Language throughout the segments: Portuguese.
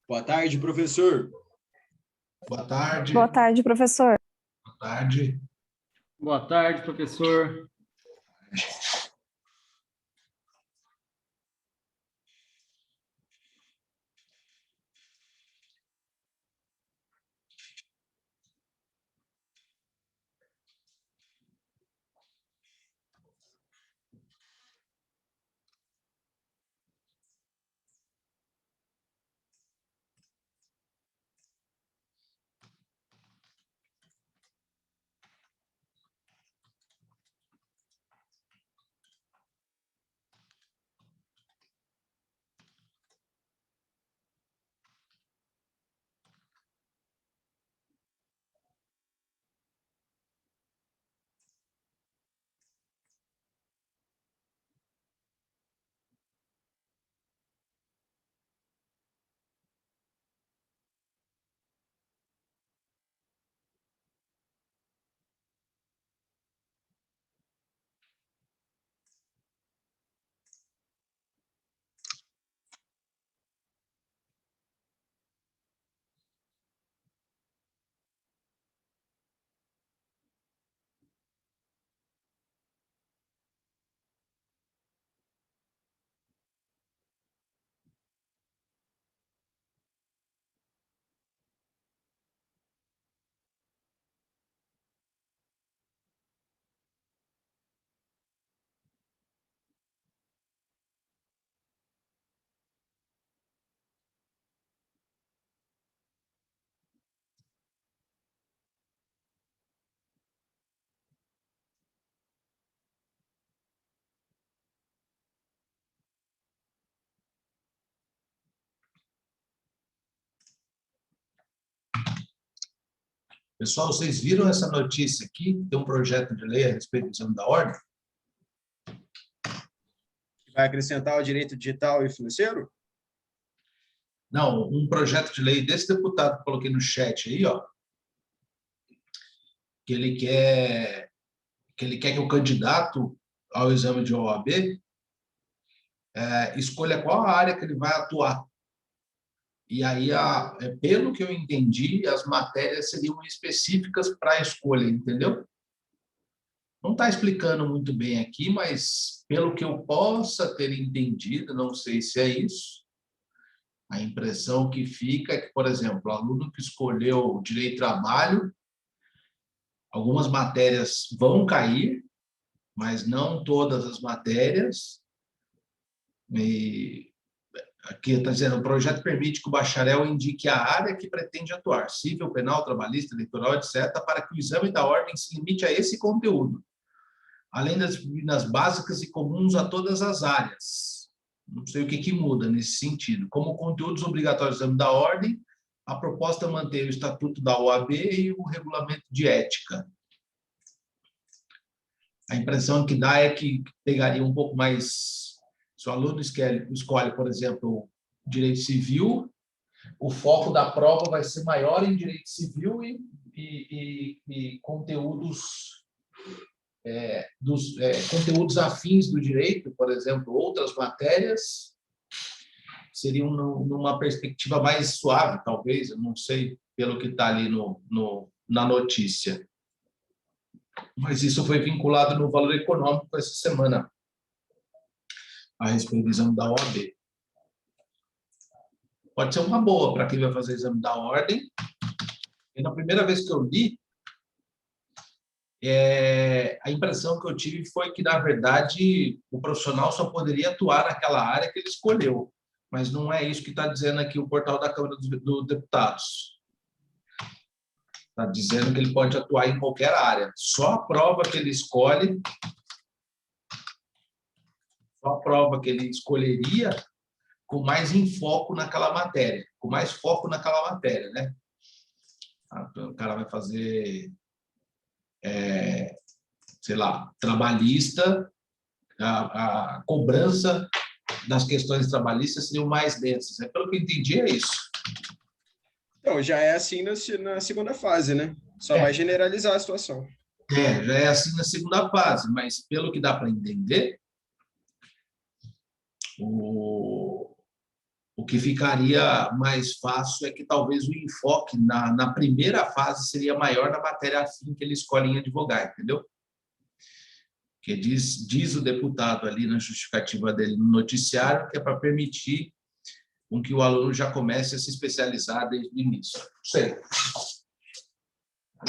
Boa tarde, professor. Boa tarde. Boa tarde, professor. Boa tarde. Boa tarde, professor. Pessoal, vocês viram essa notícia aqui? Tem um projeto de lei a respeito do exame da ordem? Vai acrescentar o direito digital e financeiro? Não, um projeto de lei desse deputado que eu coloquei no chat aí, ó, que ele quer que o candidato ao exame de OAB escolha qual a área que ele vai atuar. E aí, pelo que eu entendi, as matérias seriam específicas para a escolha, entendeu? Não está explicando muito bem aqui, mas pelo que eu possa ter entendido, não sei se é isso, a impressão que fica é que, por exemplo, o aluno que escolheu direito do trabalho, algumas matérias vão cair, mas não todas as matérias. E aqui está dizendo, o projeto permite que o bacharel indique a área que pretende atuar, civil, penal, trabalhista, eleitoral, etc., para que o exame da ordem se limite a esse conteúdo, além das disciplinas básicas e comuns a todas as áreas. Não sei o que muda nesse sentido. Como conteúdos obrigatórios do exame da ordem, a proposta mantém o Estatuto da OAB e o Regulamento de Ética. A impressão que dá é que pegaria um pouco mais... Se o aluno escolhe, por exemplo, direito civil, o foco da prova vai ser maior em direito civil e conteúdos... conteúdos afins do direito, por exemplo, outras matérias, seriam numa perspectiva mais suave, talvez, eu não sei, pelo que está ali na notícia. Mas isso foi vinculado no valor econômico essa semana, a respeito do exame da OAB. Pode ser uma boa para quem vai fazer o exame da ordem. E na primeira vez que eu li, a impressão que eu tive foi que, na verdade, o profissional só poderia atuar naquela área que ele escolheu. Mas não é isso que está dizendo aqui o portal da Câmara dos Deputados. Está dizendo que ele pode atuar em qualquer área. Só a prova que ele escolhe, só a prova que ele escolheria com mais enfoque naquela matéria, com mais foco naquela matéria, né? Então, o cara vai fazer, sei lá, trabalhista, a cobrança das questões trabalhistas seriam mais densas. Pelo que eu entendi, é isso. Então, já é assim na segunda fase, né? Só vai generalizar a situação. Já é assim na segunda fase, mas pelo que dá para entender, o O que ficaria mais fácil é que talvez o enfoque na primeira fase seria maior na matéria afim que ele escolhe em advogar, entendeu? Porque diz o deputado ali na justificativa dele no noticiário que é para permitir com que o aluno já comece a se especializar desde o início. Não sei.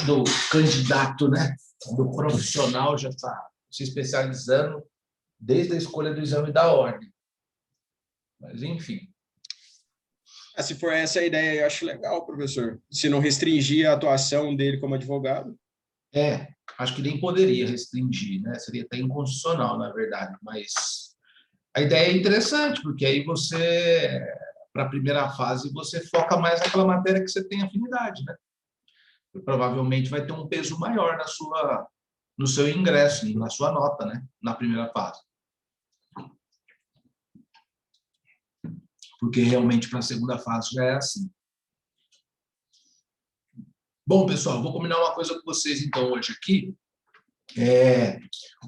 Do candidato, né? Do profissional já está se especializando desde a escolha do exame da ordem. Mas, enfim. Se for essa a ideia, eu acho legal, professor. Se não restringir a atuação dele como advogado. Acho que nem poderia restringir, né? Seria até inconstitucional, na verdade. Mas a ideia é interessante, porque aí você, para a primeira fase, você foca mais naquela matéria que você tem afinidade, né? Provavelmente vai ter um peso maior no seu ingresso, na sua nota, né? Na primeira fase. Porque realmente para a segunda fase já é assim. Bom, pessoal, vou combinar uma coisa com vocês então hoje aqui.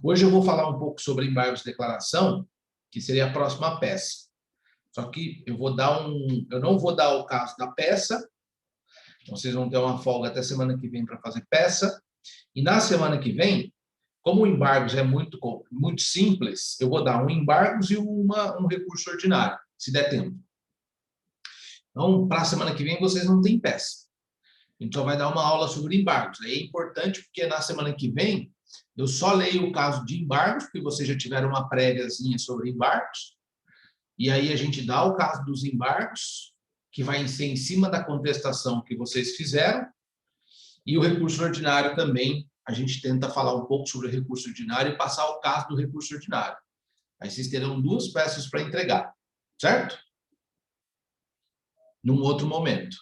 Hoje eu vou falar um pouco sobre embargos de declaração, que seria a próxima peça. Só que eu não vou dar o caso da peça. Vocês vão ter uma folga até semana que vem para fazer peça. E na semana que vem, como o embargos é muito simples, eu vou dar um embargos e um recurso ordinário, se der tempo. Então, para a semana que vem, vocês não têm peça. A gente só vai dar uma aula sobre embargos. Aí é importante porque na semana que vem, eu só leio o caso de embargos, porque vocês já tiveram uma préviazinha sobre embargos. E aí a gente dá o caso dos embargos, que vai ser em cima da contestação que vocês fizeram. E o recurso ordinário também, a gente tenta falar um pouco sobre o recurso ordinário e passar o caso do recurso ordinário. Aí vocês terão 2 peças para entregar, certo? Num outro momento.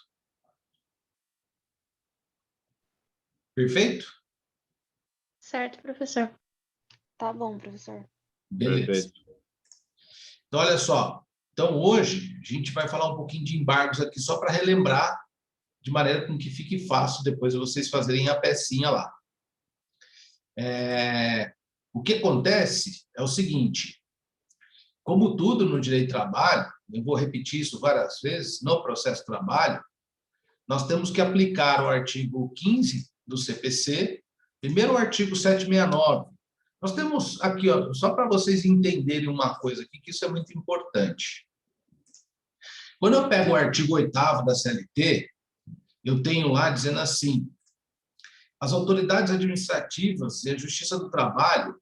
Perfeito? Certo, professor. Tá bom, professor. Beleza. Perfeito. Então, olha só. Então, hoje, a gente vai falar um pouquinho de embargos aqui, só para relembrar, de maneira com que fique fácil depois vocês fazerem a pecinha lá. O que acontece é o seguinte, como tudo no direito do trabalho, eu vou repetir isso várias vezes, no processo de trabalho, nós temos que aplicar o artigo 15 do CPC, primeiro o artigo 769. Nós temos aqui, ó, só para vocês entenderem uma coisa aqui, que isso é muito importante. Quando eu pego o artigo 8º da CLT, eu tenho lá dizendo assim, as autoridades administrativas e a Justiça do Trabalho,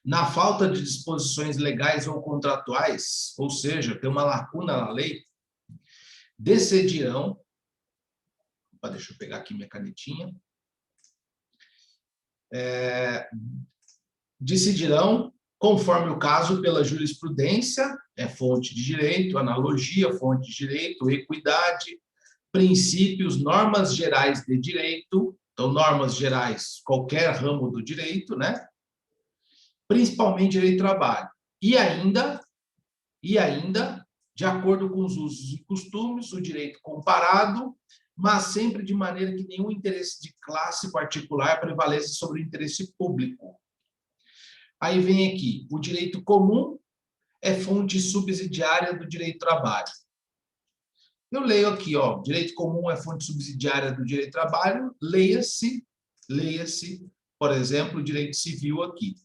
na falta de disposições legais ou contratuais, ou seja, tem uma lacuna na lei, decidirão, deixa eu pegar aqui minha canetinha, decidirão, conforme o caso, pela jurisprudência, fonte de direito, analogia, fonte de direito, equidade, princípios, normas gerais de direito, então normas gerais, qualquer ramo do direito, né? Principalmente direito do trabalho. E ainda, de acordo com os usos e costumes, o direito comparado, mas sempre de maneira que nenhum interesse de classe particular prevaleça sobre o interesse público. Aí vem aqui, o direito comum é fonte subsidiária do direito do trabalho. Eu leio aqui, ó, direito comum é fonte subsidiária do direito do trabalho, leia-se, por exemplo, o direito civil aqui.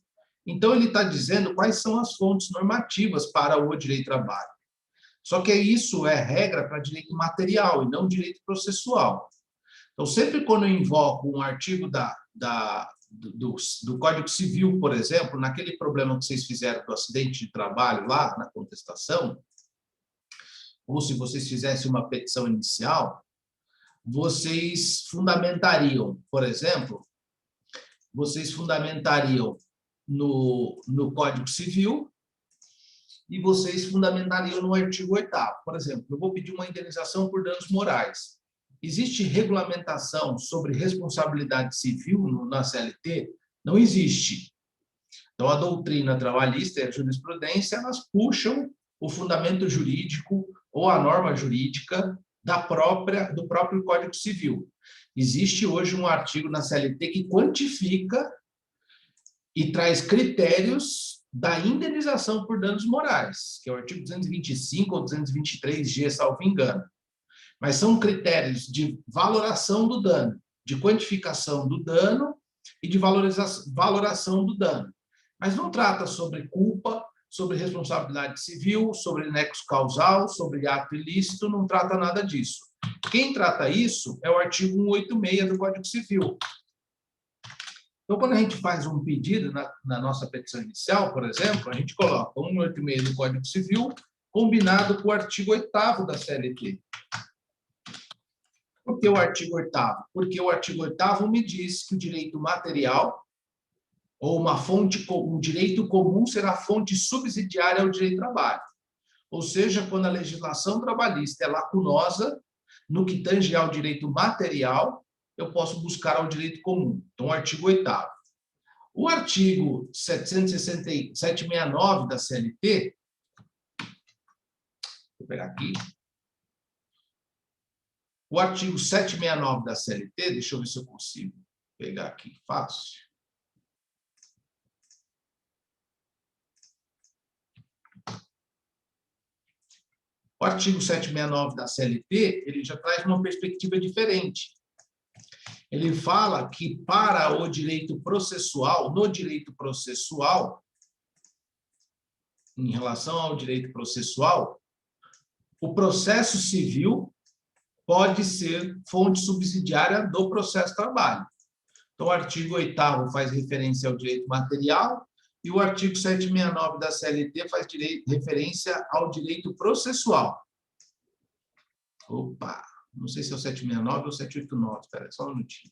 Então, ele está dizendo quais são as fontes normativas para o direito do trabalho. Só que isso é regra para direito material e não direito processual. Então, sempre quando eu invoco um artigo do Código Civil, por exemplo, naquele problema que vocês fizeram do acidente de trabalho lá na contestação, ou se vocês fizessem uma petição inicial, vocês fundamentariam, por exemplo, no Código Civil e vocês fundamentariam no artigo 8º. Por exemplo, eu vou pedir uma indenização por danos morais. Existe regulamentação sobre responsabilidade civil na CLT? Não existe. Então, a doutrina trabalhista e a jurisprudência, elas puxam o fundamento jurídico ou a norma jurídica do próprio Código Civil. Existe hoje um artigo na CLT que quantifica e traz critérios da indenização por danos morais, que é o artigo 225 ou 223G, salvo engano. Mas são critérios de valoração do dano, de quantificação do dano e de valoração do dano. Mas não trata sobre culpa, sobre responsabilidade civil, sobre nexo causal, sobre ato ilícito, não trata nada disso. Quem trata isso é o artigo 186 do Código Civil. Então, quando a gente faz um pedido na nossa petição inicial, por exemplo, a gente coloca 186 do Código Civil combinado com o artigo 8º da CLT. Por que o artigo 8º? Porque o artigo 8º me diz que o direito material ou um direito comum será fonte subsidiária ao direito do trabalho. Ou seja, quando a legislação trabalhista é lacunosa no que tange ao direito material, eu posso buscar ao direito comum. Então, o artigo 8º. O artigo 769 da CLT, vou pegar aqui. O artigo 769 da CLT, deixa eu ver se eu consigo pegar aqui fácil. O artigo 769 da CLT, ele já traz uma perspectiva diferente. Ele fala que para o direito processual, no direito processual, em relação ao direito processual, o processo civil pode ser fonte subsidiária do processo de trabalho. Então, o artigo 8º faz referência ao direito material e o artigo 769 da CLT faz referência ao direito processual. Opa! Não sei se é o 769 ou 789. Espera aí, só um minutinho.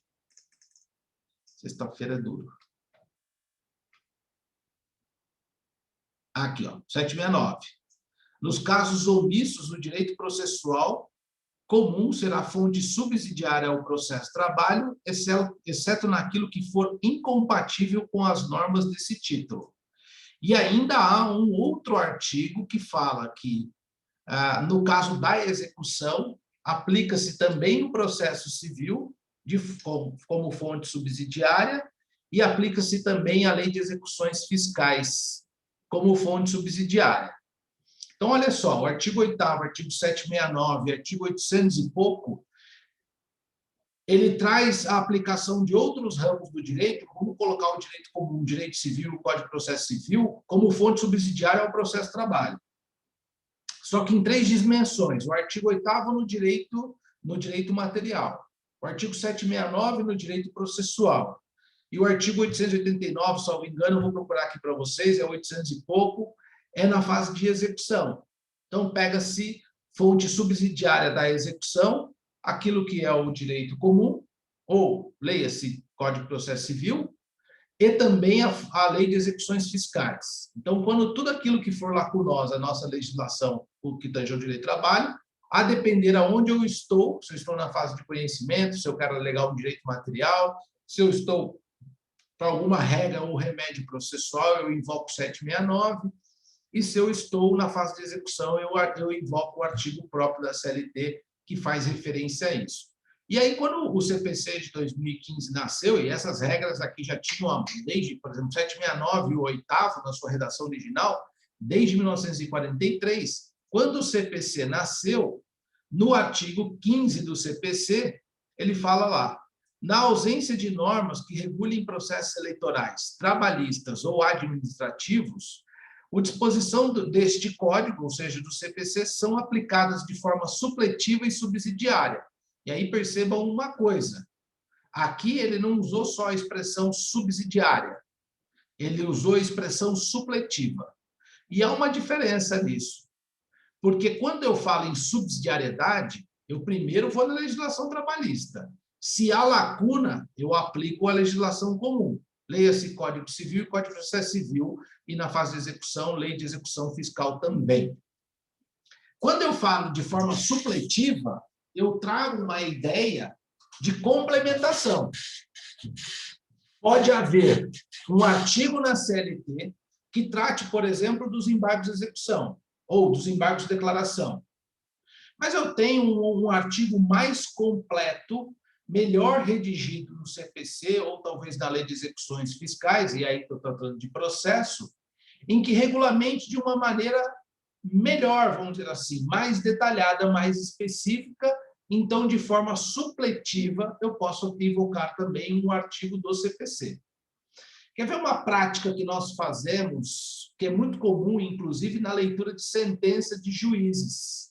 Sexta-feira é duro. Aqui, ó, 769. Nos casos omissos, o direito processual comum será fonte subsidiária ao processo de trabalho, exceto naquilo que for incompatível com as normas desse título. E ainda há um outro artigo que fala que, no caso da execução, aplica-se também o processo civil como fonte subsidiária e aplica-se também a lei de execuções fiscais como fonte subsidiária. Então, olha só, o artigo 8º, artigo 769, artigo 800 e pouco, ele traz a aplicação de outros ramos do direito, como colocar o direito comum, o direito civil, o Código de Processo Civil, como fonte subsidiária ao processo de trabalho. Só que em 3 dimensões. O artigo 8º no direito material, o artigo 769 no direito processual e o artigo 889, salvo engano, eu vou procurar aqui para vocês, é 800 e pouco, é na fase de execução. Então, pega-se fonte subsidiária da execução, aquilo que é o direito comum, ou, leia-se, Código de Processo Civil, e também a lei de execuções fiscais. Então, quando tudo aquilo que for lacunosa, a nossa legislação, o que tange ao direito do trabalho, a depender aonde eu estou, se eu estou na fase de conhecimento, se eu quero alegar um direito material, se eu estou para alguma regra ou remédio processual, eu invoco 769, e se eu estou na fase de execução, eu invoco o artigo próprio da CLT que faz referência a isso. E aí, quando o CPC de 2015 nasceu, e essas regras aqui já tinham desde, por exemplo, 769 e o 8º, na sua redação original, desde 1943, quando o CPC nasceu, no artigo 15 do CPC, ele fala lá, na ausência de normas que regulem processos eleitorais, trabalhistas ou administrativos, a disposição deste código, ou seja, do CPC, são aplicadas de forma supletiva e subsidiária. E aí percebam uma coisa, aqui ele não usou só a expressão subsidiária, ele usou a expressão supletiva. E há uma diferença nisso, porque quando eu falo em subsidiariedade, eu primeiro vou na legislação trabalhista. Se há lacuna, eu aplico a legislação comum. Leia-se Código Civil e Código de Processo Civil, e na fase de execução, lei de execução fiscal também. Quando eu falo de forma supletiva, eu trago uma ideia de complementação. Pode haver um artigo na CLT que trate, por exemplo, dos embargos de execução ou dos embargos de declaração. Mas eu tenho um artigo mais completo, melhor redigido no CPC ou talvez na lei de execuções fiscais, e aí estou tratando de processo, em que regulamente de uma maneira melhor, vamos dizer assim, mais detalhada, mais específica. Então, de forma supletiva, eu posso invocar também um artigo do CPC. Quer ver uma prática que nós fazemos, que é muito comum, inclusive, na leitura de sentença de juízes?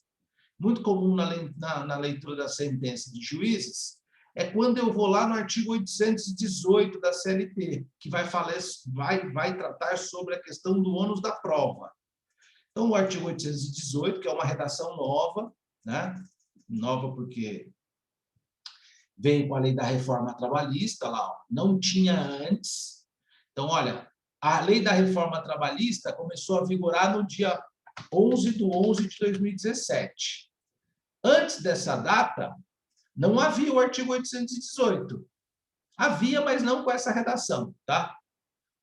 Muito comum na leitura da sentença de juízes, é quando eu vou lá no artigo 818 da CLT, que vai tratar sobre a questão do ônus da prova. Então, o artigo 818, que é uma redação nova, né? Nova porque veio com a lei da reforma trabalhista, lá, ó, não tinha antes. Então, olha, a lei da reforma trabalhista começou a vigorar no dia 11/11 de 2017. Antes dessa data, não havia o artigo 818. Havia, mas não com essa redação, tá?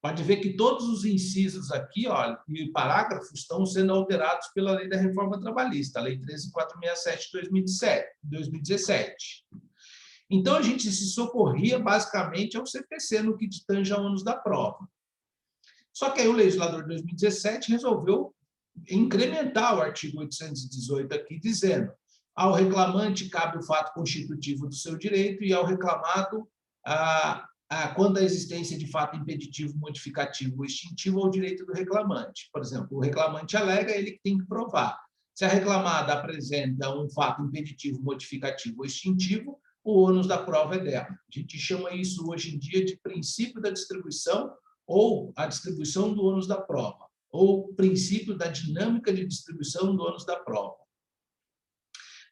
Pode ver que todos os incisos aqui, olha, e parágrafos estão sendo alterados pela Lei da Reforma Trabalhista, a Lei 13.467 de 2017. Então, a gente se socorria basicamente ao CPC no que tange a ônus da prova. Só que aí o legislador de 2017 resolveu incrementar o artigo 818 aqui, dizendo: ao reclamante cabe o fato constitutivo do seu direito e ao reclamado quanto à existência de fato impeditivo, modificativo ou extintivo ao direito do reclamante. Por exemplo, o reclamante alega, ele que tem que provar. Se a reclamada apresenta um fato impeditivo, modificativo ou extintivo, o ônus da prova é dela. A gente chama isso hoje em dia de princípio da distribuição ou a distribuição do ônus da prova, ou princípio da dinâmica de distribuição do ônus da prova.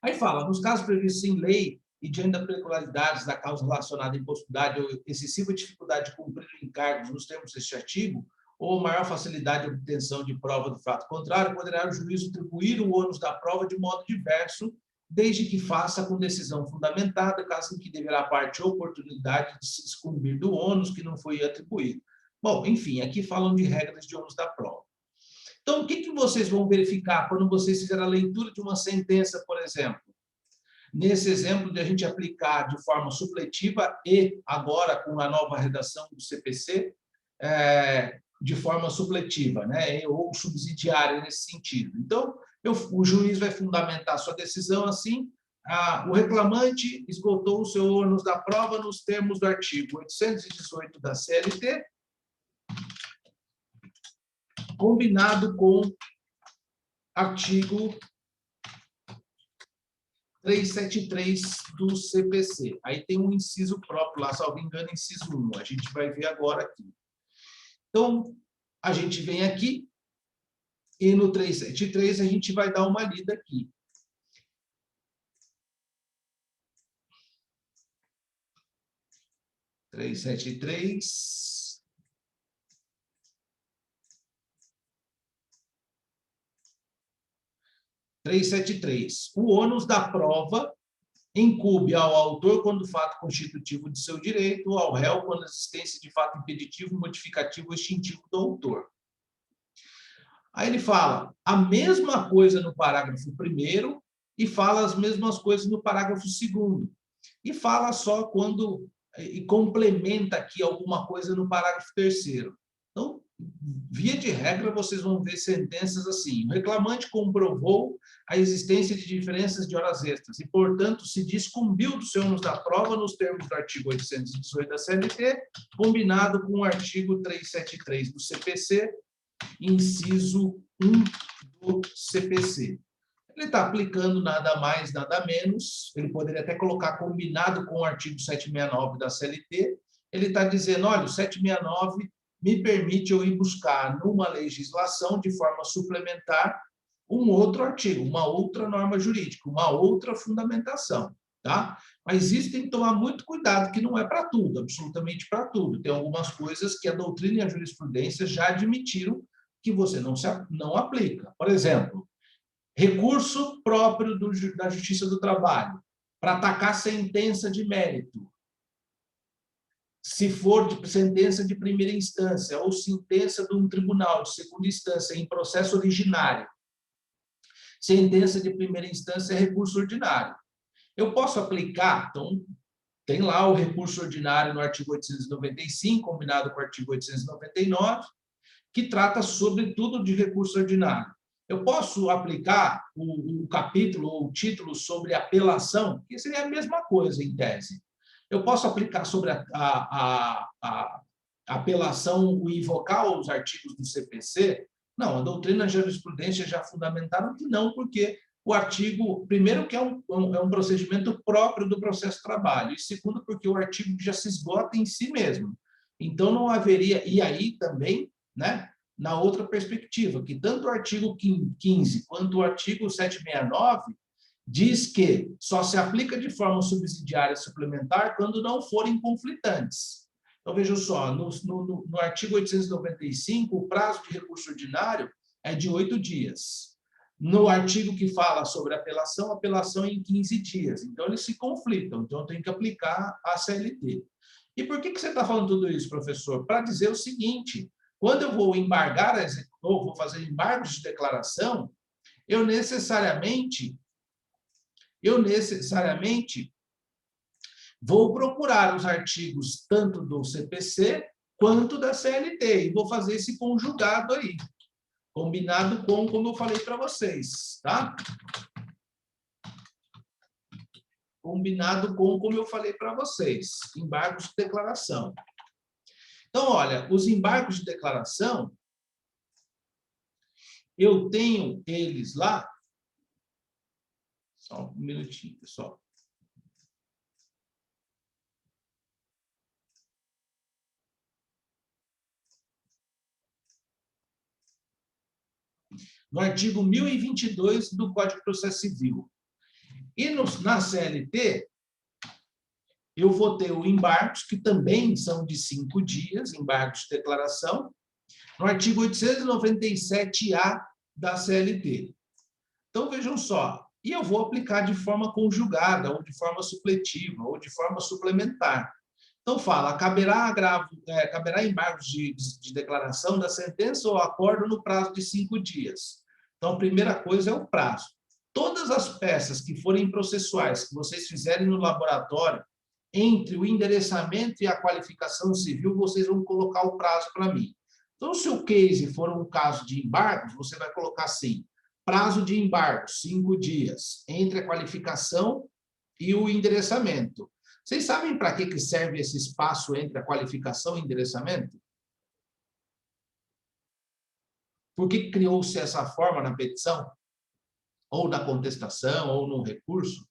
Aí fala, nos casos previstos em lei e diante das peculiaridades da causa relacionada à impossibilidade ou excessiva dificuldade de cumprir o encargo nos termos deste artigo, ou maior facilidade de obtenção de prova do fato contrário, poderá o juiz atribuir o ônus da prova de modo diverso, desde que faça com decisão fundamentada, caso em que deverá a parte oportunidade de se descumprir do ônus que não foi atribuído. Bom, enfim, aqui falam de regras de ônus da prova. Então, o que vocês vão verificar quando vocês fizerem a leitura de uma sentença, por exemplo? Nesse exemplo de a gente aplicar de forma supletiva e, agora, com a nova redação do CPC, de forma supletiva, né? Ou subsidiária nesse sentido. Então, o juiz vai fundamentar sua decisão assim: o reclamante esgotou o seu ônus da prova nos termos do artigo 818 da CLT, combinado com artigo 373 do CPC. Aí tem um inciso próprio lá, salvo engano, inciso 1. A gente vai ver agora aqui. Então, a gente vem aqui e no 373 a gente vai dar uma lida aqui. O ônus da prova incumbe ao autor quando o fato constitutivo de seu direito, ou ao réu quando a existência de fato impeditivo, modificativo ou extintivo do autor. Aí ele fala a mesma coisa no parágrafo 1º e fala as mesmas coisas no parágrafo 2º. E fala só quando... e complementa aqui alguma coisa no parágrafo 3º. Então, via de regra, vocês vão ver sentenças assim: o reclamante comprovou a existência de diferenças de horas extras e, portanto, se descumbiu do seu ônus da prova nos termos do artigo 818 da CLT, combinado com o artigo 373 do CPC, inciso 1 do CPC. Ele está aplicando nada mais, nada menos, ele poderia até colocar combinado com o artigo 769 da CLT, ele está dizendo, olha, o 769 me permite eu ir buscar numa legislação, de forma suplementar, um outro artigo, uma outra norma jurídica, uma outra fundamentação, tá? Mas isso tem que tomar muito cuidado, que não é para tudo, absolutamente para tudo. Tem algumas coisas que a doutrina e a jurisprudência já admitiram que você não aplica. Por exemplo, recurso próprio da Justiça do Trabalho para atacar sentença de mérito. Se for de sentença de primeira instância ou sentença de um tribunal de segunda instância em processo originário, sentença de primeira instância é recurso ordinário. Eu posso aplicar, então, tem lá o recurso ordinário no artigo 895, combinado com o artigo 899, que trata, sobretudo, de recurso ordinário. Eu posso aplicar o capítulo ou o título sobre apelação, que seria a mesma coisa, em tese. Eu posso aplicar sobre a apelação, o invocar os artigos do CPC? Não, a doutrina e a jurisprudência já fundamentaram que não, porque o artigo, primeiro, que é um procedimento próprio do processo de trabalho, e segundo, porque o artigo já se esgota em si mesmo. Então, não haveria, e aí também, né, na outra perspectiva, que tanto o artigo 15 quanto o artigo 769 diz que só se aplica de forma subsidiária suplementar quando não forem conflitantes. Então, vejam só, no artigo 895, o prazo de recurso ordinário é de 8 dias. No artigo que fala sobre apelação é em 15 dias. Então, eles se conflitam. Então, eu tenho que aplicar a CLT. E por que você está falando tudo isso, professor? Para dizer o seguinte, quando eu vou embargar, ou vou fazer embargos de declaração, eu necessariamente vou procurar os artigos tanto do CPC quanto da CLT, e vou fazer esse conjugado aí, combinado com, como eu falei para vocês, tá? Combinado com, como eu falei para vocês, embargos de declaração. Então, olha, os embargos de declaração, eu tenho eles lá. Só um minutinho, pessoal. No artigo 1022 do Código de Processo Civil. E na CLT, eu vou ter o embargos, que também são de 5 dias, embargos de declaração, no artigo 897-A da CLT. Então, vejam só, e eu vou aplicar de forma conjugada, ou de forma supletiva, ou de forma suplementar. Então, fala, caberá embargos de declaração da sentença ou acordo no prazo de 5 dias. Então, a primeira coisa é o prazo. Todas as peças que forem processuais, que vocês fizerem no laboratório, entre o endereçamento e a qualificação civil, vocês vão colocar o prazo para mim. Então, se o case for um caso de embargos, você vai colocar assim, prazo de embargo, 5 dias, entre a qualificação e o endereçamento. Vocês sabem para que serve esse espaço entre a qualificação e o endereçamento? Por que criou-se essa forma na petição? Ou na contestação, ou no recurso?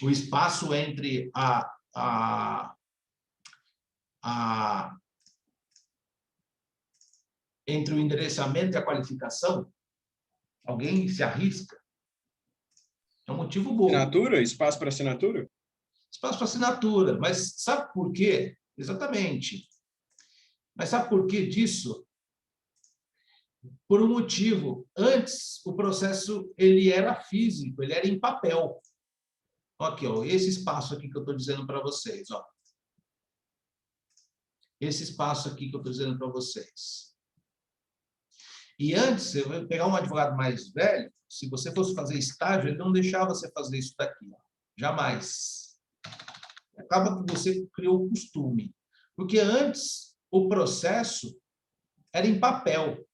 O espaço entre entre o endereçamento e a qualificação? Alguém se arrisca? É um motivo bom. Assinatura? Espaço para assinatura? Espaço para assinatura. Mas sabe por quê? Exatamente. Mas sabe por que disso? Por um motivo. Antes, o processo ele era físico, ele era em papel. Aqui, ó, esse espaço aqui que eu estou dizendo para vocês. Ó. Esse espaço aqui que eu estou dizendo para vocês. E antes, eu vou pegar um advogado mais velho, se você fosse fazer estágio, ele não deixava você fazer isso daqui. Ó. Jamais. Acaba que você criou o costume. Porque antes, o processo era em papel.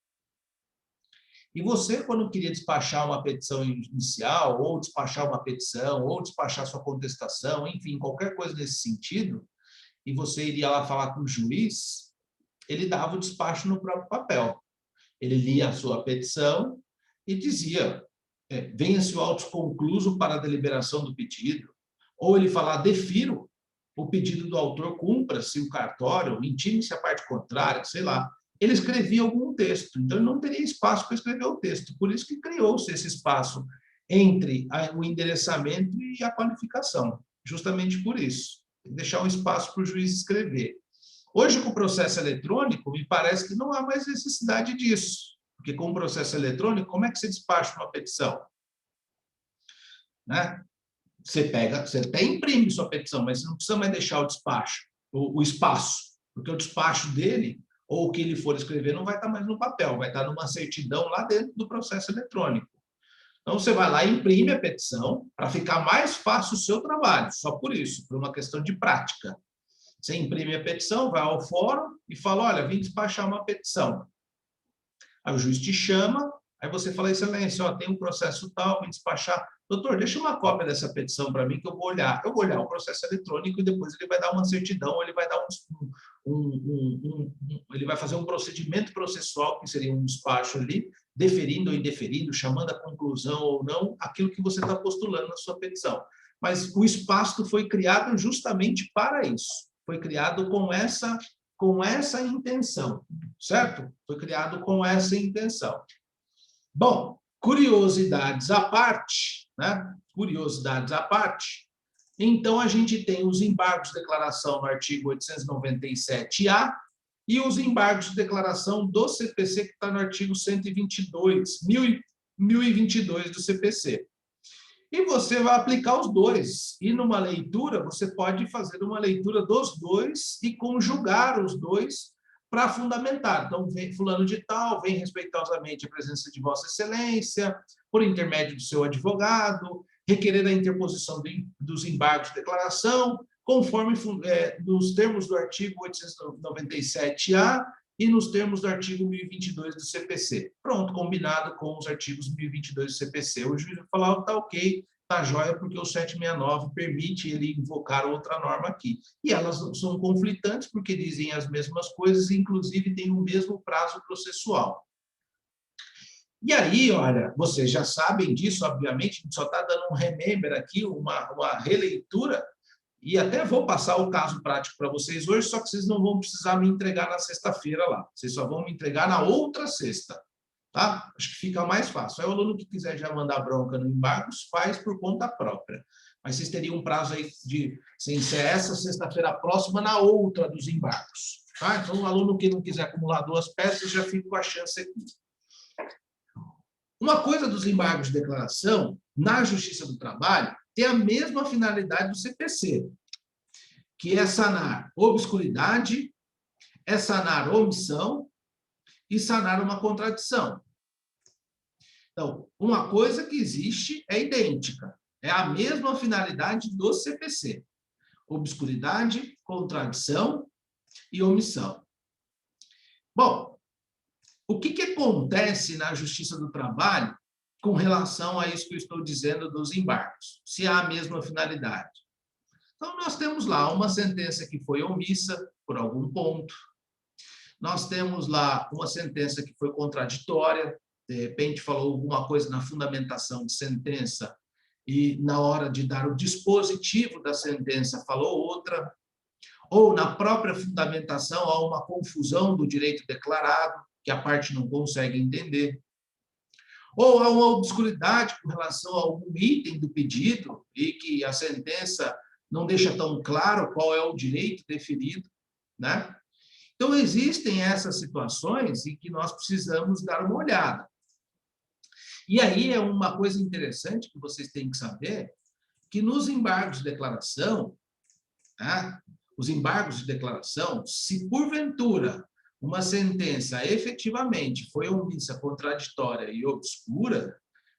E você, quando queria despachar uma petição inicial, ou despachar uma petição, ou despachar sua contestação, enfim, qualquer coisa nesse sentido, e você iria lá falar com o juiz, ele dava o despacho no próprio papel. Ele lia a sua petição e dizia, venha-se o auto concluso para a deliberação do pedido, ou ele falar, defiro o pedido do autor, cumpra-se o cartório, intime-se a parte contrária, sei lá. Ele escrevia algum texto, então ele não teria espaço para escrever o texto. Por isso que criou-se esse espaço entre o endereçamento e a qualificação, justamente por isso. Deixar um espaço para o juiz escrever. Hoje, com o processo eletrônico, me parece que não há mais necessidade disso, porque com o processo eletrônico, como é que você despacha uma petição? Né? Você até imprime sua petição, mas você não precisa mais deixar o despacho, o espaço, porque o despacho dele, ou o que ele for escrever, não vai estar mais no papel, vai estar numa certidão lá dentro do processo eletrônico. Então, você vai lá e imprime a petição para ficar mais fácil o seu trabalho, só por isso, por uma questão de prática. Você imprime a petição, vai ao fórum e fala, olha, vim despachar uma petição. Aí o juiz te chama, aí você fala, excelência, ó, tem um processo tal, vim despachar. Doutor, deixa uma cópia dessa petição para mim que eu vou olhar. Eu vou olhar o processo eletrônico e depois ele vai dar uma certidão, ele vai dar ele vai fazer um procedimento processual, que seria um despacho ali, deferindo ou indeferindo, chamando a conclusão ou não, aquilo que você está postulando na sua petição. Mas o espaço foi criado justamente para isso. Foi criado com essa intenção, certo? Foi criado com essa intenção. Bom, curiosidades à parte, né? Curiosidades à parte. Então, a gente tem os embargos de declaração no artigo 897-A e os embargos de declaração do CPC, que está no artigo 1022 do CPC. E você vai aplicar os dois. E numa leitura, você pode fazer uma leitura dos dois e conjugar os dois para fundamentar. Então, vem fulano de tal, vem respeitosamente a presença de Vossa Excelência, por intermédio do seu advogado, requerer a interposição dos embargos de declaração, conforme nos termos do artigo 897-A e nos termos do artigo 1022 do CPC. Pronto, combinado com os artigos 1022 do CPC. O juiz vai falar, está ok, está jóia, porque o 769 permite ele invocar outra norma aqui. E elas são conflitantes porque dizem as mesmas coisas, inclusive têm o mesmo prazo processual. E aí, olha, vocês já sabem disso, obviamente, a gente só está dando um remember aqui, uma releitura, e até vou passar o caso prático para vocês hoje, só que vocês não vão precisar me entregar na sexta-feira lá. Vocês só vão me entregar na outra sexta, tá? Acho que fica mais fácil. Aí o aluno que quiser já mandar bronca no embargos, faz por conta própria. Mas vocês teriam um prazo aí de, sem ser essa sexta-feira próxima, na outra dos embargos. Tá? Então, o aluno que não quiser acumular duas peças, já fica com a chance aqui. Uma coisa dos embargos de declaração, na Justiça do Trabalho, tem a mesma finalidade do CPC, que é sanar obscuridade, é sanar omissão e sanar uma contradição. Então, uma coisa que existe é idêntica, é a mesma finalidade do CPC. Obscuridade, contradição e omissão. Bom, o que acontece na Justiça do Trabalho com relação a isso que eu estou dizendo dos embargos, se há a mesma finalidade? Então, nós temos lá uma sentença que foi omissa por algum ponto, nós temos lá uma sentença que foi contraditória, de repente falou alguma coisa na fundamentação de sentença e na hora de dar o dispositivo da sentença falou outra, ou na própria fundamentação há uma confusão do direito declarado, que a parte não consegue entender, ou há uma obscuridade com relação a algum item do pedido e que a sentença não deixa tão claro qual é o direito deferido, né? Então, existem essas situações em que nós precisamos dar uma olhada. E aí é uma coisa interessante que vocês têm que saber, que nos embargos de declaração, tá? Os embargos de declaração, se porventura uma sentença efetivamente foi omissa, contraditória e obscura,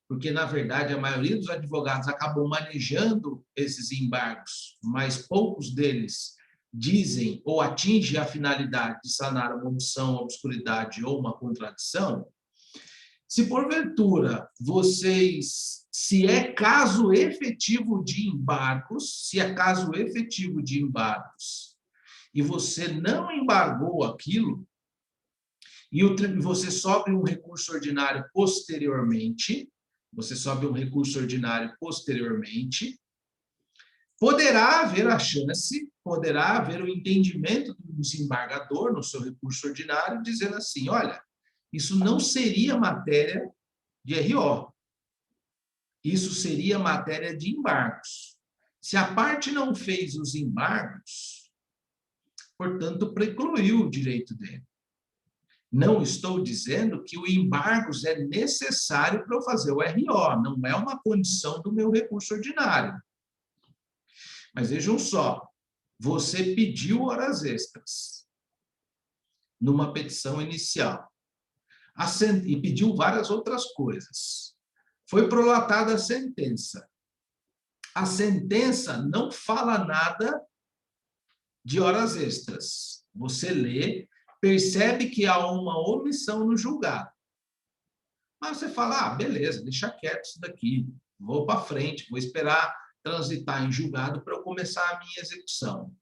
porque, na verdade, a maioria dos advogados acabam manejando esses embargos, mas poucos deles dizem ou atingem a finalidade de sanar uma omissão, uma obscuridade ou uma contradição. Se, porventura, se é caso efetivo de embargos, e você não embargou aquilo, e você sobe um recurso ordinário posteriormente, poderá haver a chance, poderá haver o entendimento do desembargador no seu recurso ordinário, dizendo assim, olha, isso não seria matéria de RO, isso seria matéria de embargos. Se a parte não fez os embargos, portanto, precluiu o direito dele. Não estou dizendo que o embargos é necessário para eu fazer o RO, não é uma condição do meu recurso ordinário. Mas vejam só, você pediu horas extras numa petição inicial e pediu várias outras coisas. Foi prolatada a sentença. A sentença não fala nada de horas extras. Você lê, percebe que há uma omissão no julgado. Mas você fala, beleza, deixa quieto isso daqui, vou para frente, vou esperar transitar em julgado para eu começar a minha execução.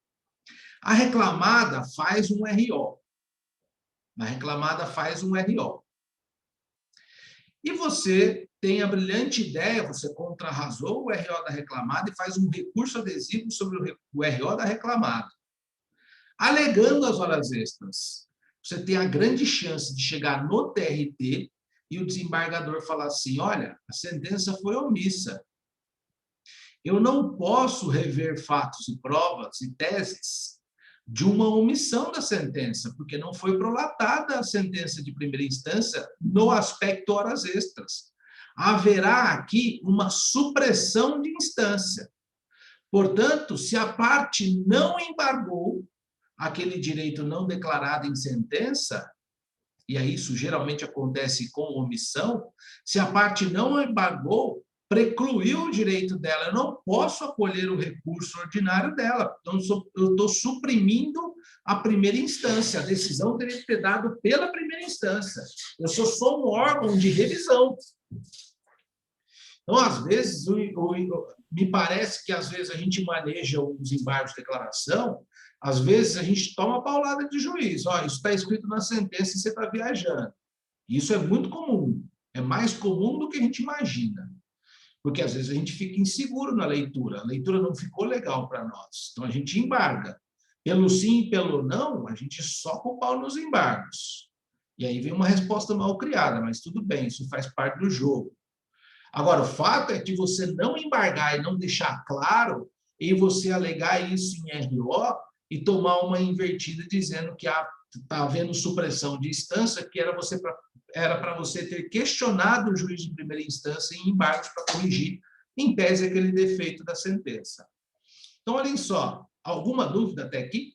A reclamada faz um RO. A reclamada faz um RO. E você tem a brilhante ideia, você contrarrazou o RO da reclamada e faz um recurso adesivo sobre o RO da reclamada. Alegando as horas extras, você tem a grande chance de chegar no TRT e o desembargador falar assim, olha, a sentença foi omissa. Eu não posso rever fatos e provas e teses de uma omissão da sentença, porque não foi prolatada a sentença de primeira instância no aspecto horas extras. Haverá aqui uma supressão de instância. Portanto, se a parte não embargou aquele direito não declarado em sentença, e aí isso geralmente acontece com omissão, se a parte não embargou, precluiu o direito dela, eu não posso acolher o recurso ordinário dela, então eu estou suprimindo a primeira instância, a decisão teria que ter dado pela primeira instância. Eu sou só um órgão de revisão. Então, às vezes, me parece que às vezes a gente maneja os embargos de declaração, às vezes a gente toma paulada de juiz. Isso está escrito na sentença e você está viajando. Isso é muito comum. É mais comum do que a gente imagina. Porque às vezes a gente fica inseguro na leitura. A leitura não ficou legal para nós. Então a gente embarga. Pelo sim e pelo não, a gente soca o pau nos embargos. E aí vem uma resposta mal criada, mas tudo bem, isso faz parte do jogo. Agora, o fato é que você não embargar e não deixar claro, e você alegar isso em RO e tomar uma invertida dizendo que está havendo supressão de instância, que era para você ter questionado o juiz de primeira instância em embargos para corrigir, em tese, aquele defeito da sentença. Então, olhem só, alguma dúvida até aqui?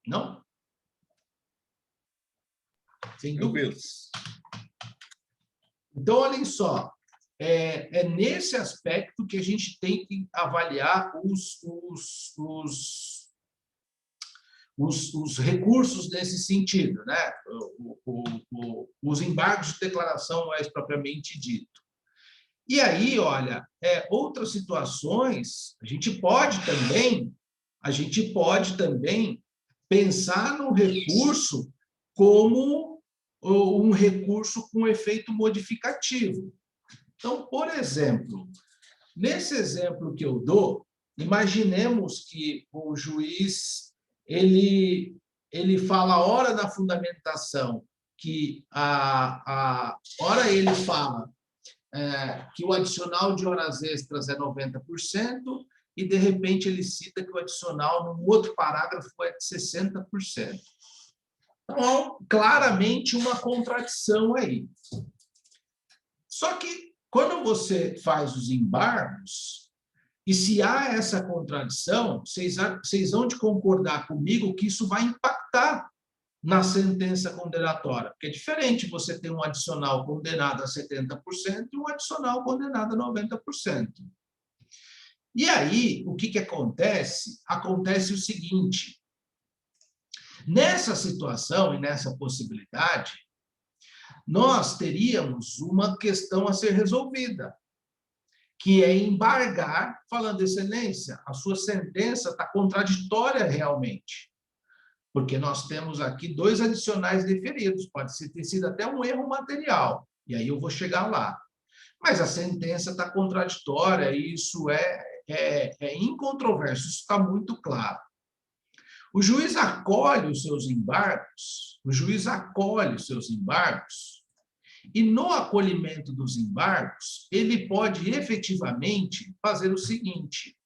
Não? Sem dúvidas. Então, olhem só, é nesse aspecto que a gente tem que avaliar os recursos nesse sentido, né? Os embargos de declaração mais propriamente dito. E aí, olha, outras situações, a gente pode também pensar no recurso como um recurso com efeito modificativo. Então, por exemplo, nesse exemplo que eu dou, imaginemos que o juiz ele fala a hora da fundamentação, que a hora ele fala que o adicional de horas extras é 90%, e, de repente, ele cita que o adicional, num outro parágrafo, é de 60%. Então, claramente, uma contradição aí. Só que, quando você faz os embargos, e se há essa contradição, vocês vão de concordar comigo que isso vai impactar na sentença condenatória, porque é diferente você ter um adicional condenado a 70% e um adicional condenado a 90%. E aí, o que acontece? Acontece o seguinte, nessa situação e nessa possibilidade, nós teríamos uma questão a ser resolvida, que é embargar, falando, excelência, a sua sentença está contraditória realmente, porque nós temos aqui 2 adicionais deferidos, pode ter sido até um erro material, e aí eu vou chegar lá. Mas a sentença está contraditória, e isso é incontroverso, isso está muito claro. O juiz acolhe os seus embargos, e no acolhimento dos embargos, ele pode efetivamente fazer o seguinte,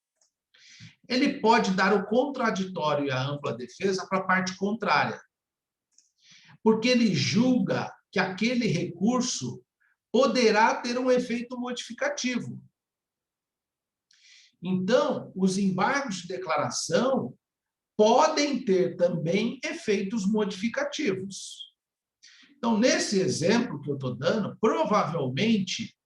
ele pode dar o contraditório e a ampla defesa para a parte contrária, porque ele julga que aquele recurso poderá ter um efeito modificativo. Então, os embargos de declaração podem ter também efeitos modificativos. Então, nesse exemplo que eu estou dando, provavelmente,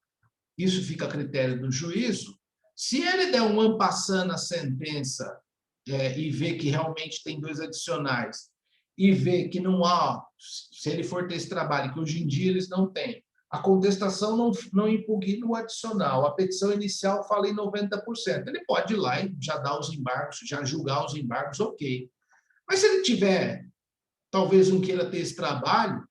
isso fica a critério do juízo, Se ele der um en passant na sentença e ver que realmente tem 2 adicionais, e ver que não há, se ele for ter esse trabalho, que hoje em dia eles não têm, a contestação não impugna o adicional, a petição inicial fala em 90%. Ele pode ir lá e já dar os embargos, já julgar os embargos, ok. Mas se ele tiver, talvez não queira ter esse trabalho,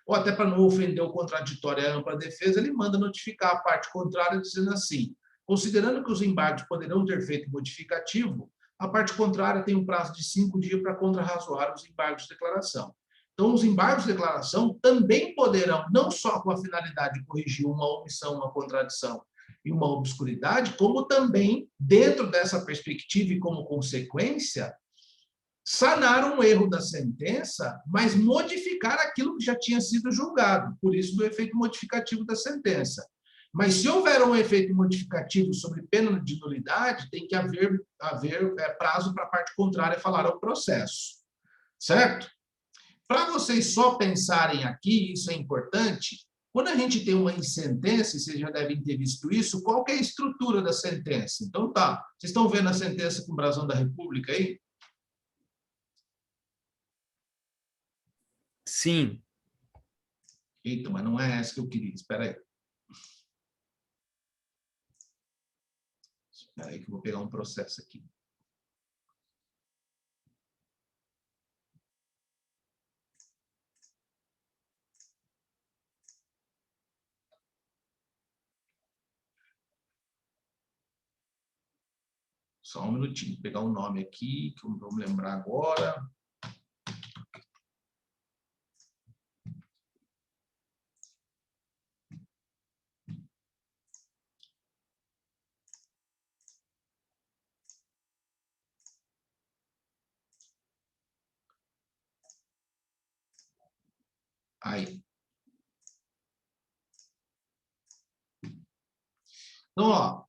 ou até para não ofender o contraditório e a ampla defesa, ele manda notificar a parte contrária dizendo assim, considerando que os embargos poderão ter feito modificativo, a parte contrária tem um prazo de 5 dias para contrarrazoar os embargos de declaração. Então, os embargos de declaração também poderão, não só com a finalidade de corrigir uma omissão, uma contradição e uma obscuridade, como também, dentro dessa perspectiva e como consequência, sanar um erro da sentença, mas modificar aquilo que já tinha sido julgado, por isso do efeito modificativo da sentença. Mas se houver um efeito modificativo sobre pena de nulidade, tem que haver prazo para a parte contrária falar ao processo, certo? Para vocês só pensarem aqui, isso é importante, quando a gente tem uma sentença, e vocês já devem ter visto isso, qual que é a estrutura da sentença? Então tá, vocês estão vendo a sentença com brasão da República aí? Sim. Eita, mas não é essa que eu queria, espera aí. Espera aí que eu vou pegar um processo aqui. Só um minutinho, vou pegar um nome aqui, que eu não vou me lembrar agora. Aí. Então, ó,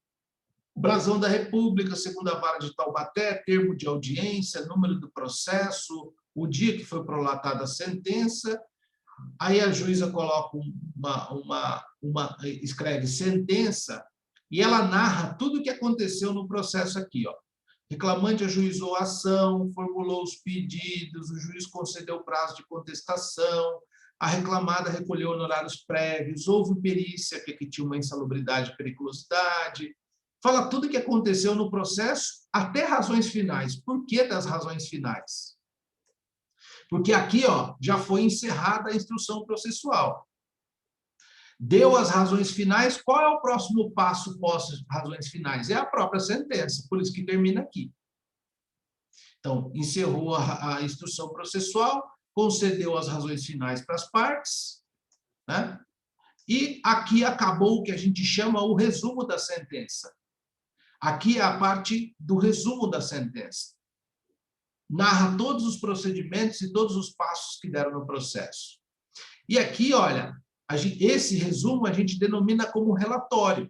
brasão da República, segunda vara de Taubaté, termo de audiência, número do processo, o dia que foi prolatada a sentença. Aí a juíza coloca escreve sentença e ela narra tudo o que aconteceu no processo aqui, ó. Reclamante ajuizou a ação, formulou os pedidos, o juiz concedeu o prazo de contestação, a reclamada recolheu honorários prévios, houve perícia, que aqui tinha uma insalubridade e periculosidade. Fala tudo o que aconteceu no processo, até razões finais. Por que das razões finais? Porque aqui, ó, já foi encerrada a instrução processual. Deu as razões finais, qual é o próximo passo pós razões finais? É a própria sentença, por isso que termina aqui. Então, encerrou a instrução processual, concedeu as razões finais para as partes, né? E aqui acabou o que a gente chama o resumo da sentença. Aqui é a parte do resumo da sentença. Narra todos os procedimentos e todos os passos que deram no processo. E aqui, olha, esse resumo a gente denomina como relatório.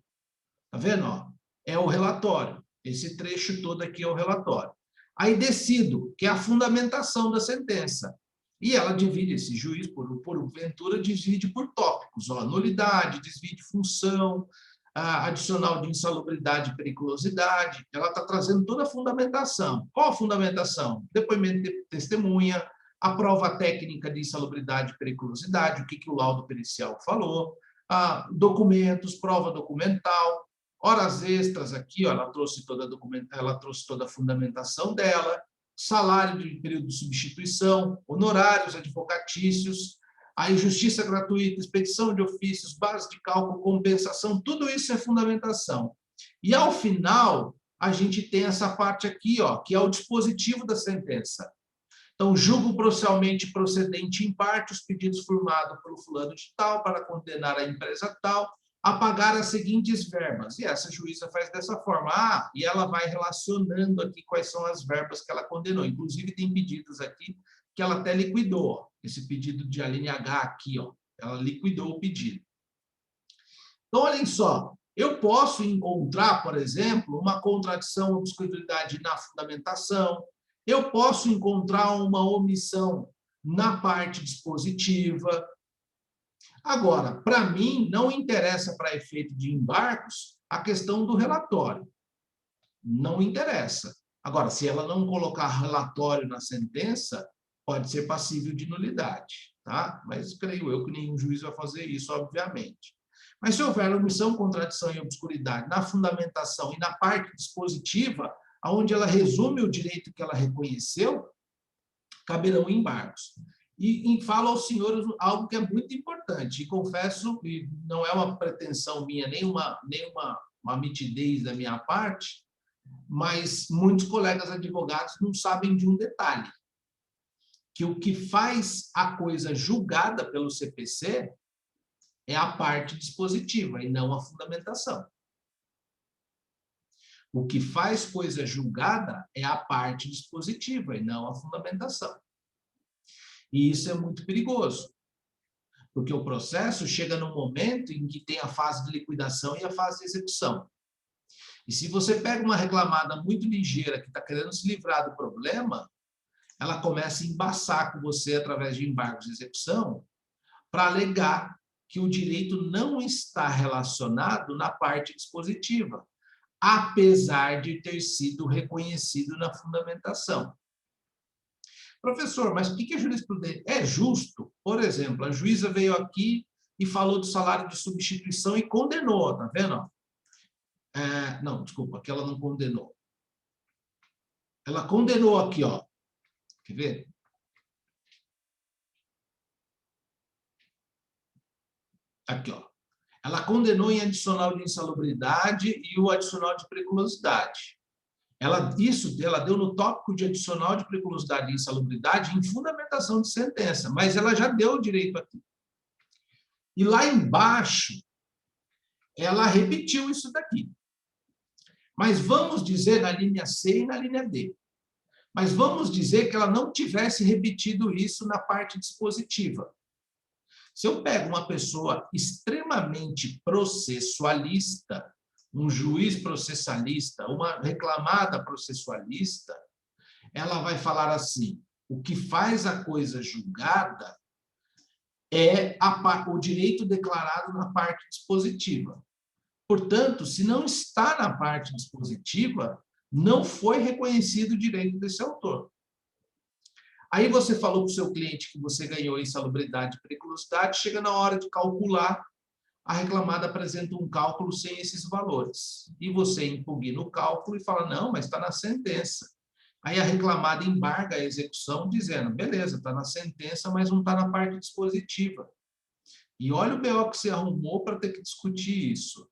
Tá vendo? Ó? É o relatório. Esse trecho todo aqui é o relatório. Aí decido, que é a fundamentação da sentença. E ela divide, esse juiz, por ventura, divide por tópicos. Ó, nulidade, desvio de função, adicional de insalubridade e periculosidade. Ela está trazendo toda a fundamentação. Qual a fundamentação? Depoimento de testemunha, a prova técnica de insalubridade e periculosidade, o que o laudo pericial falou, documentos, prova documental, horas extras aqui, ó, ela trouxe toda a fundamentação dela, salário de período de substituição, honorários advocatícios, aí justiça gratuita, expedição de ofícios, base de cálculo, compensação, tudo isso é fundamentação. E, ao final, a gente tem essa parte aqui, ó, que é o dispositivo da sentença. Então, julgo processualmente procedente em parte os pedidos firmados pelo fulano de tal para condenar a empresa tal a pagar as seguintes verbas. E essa juíza faz dessa forma. E ela vai relacionando aqui quais são as verbas que ela condenou. Inclusive, tem pedidos aqui que ela até liquidou. Esse pedido de alínea H aqui, ó, ela liquidou o pedido. Então, olhem só, eu posso encontrar, por exemplo, uma contradição ou obscuridade na fundamentação, eu posso encontrar uma omissão na parte dispositiva. Agora, para mim, não interessa para efeito de embargos a questão do relatório. não interessa. Agora, se ela não colocar relatório na sentença, pode ser passível de nulidade, tá? Mas creio eu que nenhum juiz vai fazer isso, obviamente. Mas se houver omissão, contradição e obscuridade na fundamentação e na parte dispositiva, onde ela resume o direito que ela reconheceu, caberão embargos. E falo aos senhores algo que é muito importante, e confesso, e não é uma pretensão minha, nem uma mitidez da minha parte, mas muitos colegas advogados não sabem de um detalhe, que o que faz a coisa julgada pelo CPC é a parte dispositiva e não a fundamentação. O que faz coisa julgada é a parte dispositiva e não a fundamentação. E isso é muito perigoso, porque o processo chega num momento em que tem a fase de liquidação e a fase de execução. E se você pega uma reclamada muito ligeira que está querendo se livrar do problema, ela começa a embaçar com você através de embargos de execução para alegar que o direito não está relacionado na parte dispositiva, apesar de ter sido reconhecido na fundamentação. Professor, mas o que é jurisprudência? É justo? Por exemplo, a juíza veio aqui e falou do salário de substituição e condenou, tá vendo? Não, desculpa, que ela não condenou. Ela condenou aqui, ó. Quer ver? Aqui, ó. Ela condenou em adicional de insalubridade e o adicional de periculosidade. Ela deu no tópico de adicional de periculosidade e insalubridade em fundamentação de sentença, mas ela já deu o direito aqui. E lá embaixo, ela repetiu isso daqui. Mas vamos dizer na linha C e na linha D. Mas vamos dizer que ela não tivesse repetido isso na parte dispositiva. Se eu pego uma pessoa extremamente processualista, um juiz processualista, uma reclamada processualista, ela vai falar assim: o que faz a coisa julgada é o direito declarado na parte dispositiva. Portanto, se não está na parte dispositiva, não foi reconhecido o direito desse autor. Aí você falou para o seu cliente que você ganhou insalubridade e periculosidade, chega na hora de calcular, a reclamada apresenta um cálculo sem esses valores. E você impugna o cálculo e fala, não, mas está na sentença. Aí a reclamada embarga a execução, dizendo, beleza, está na sentença, mas não está na parte dispositiva. E olha o BO que você arrumou para ter que discutir isso.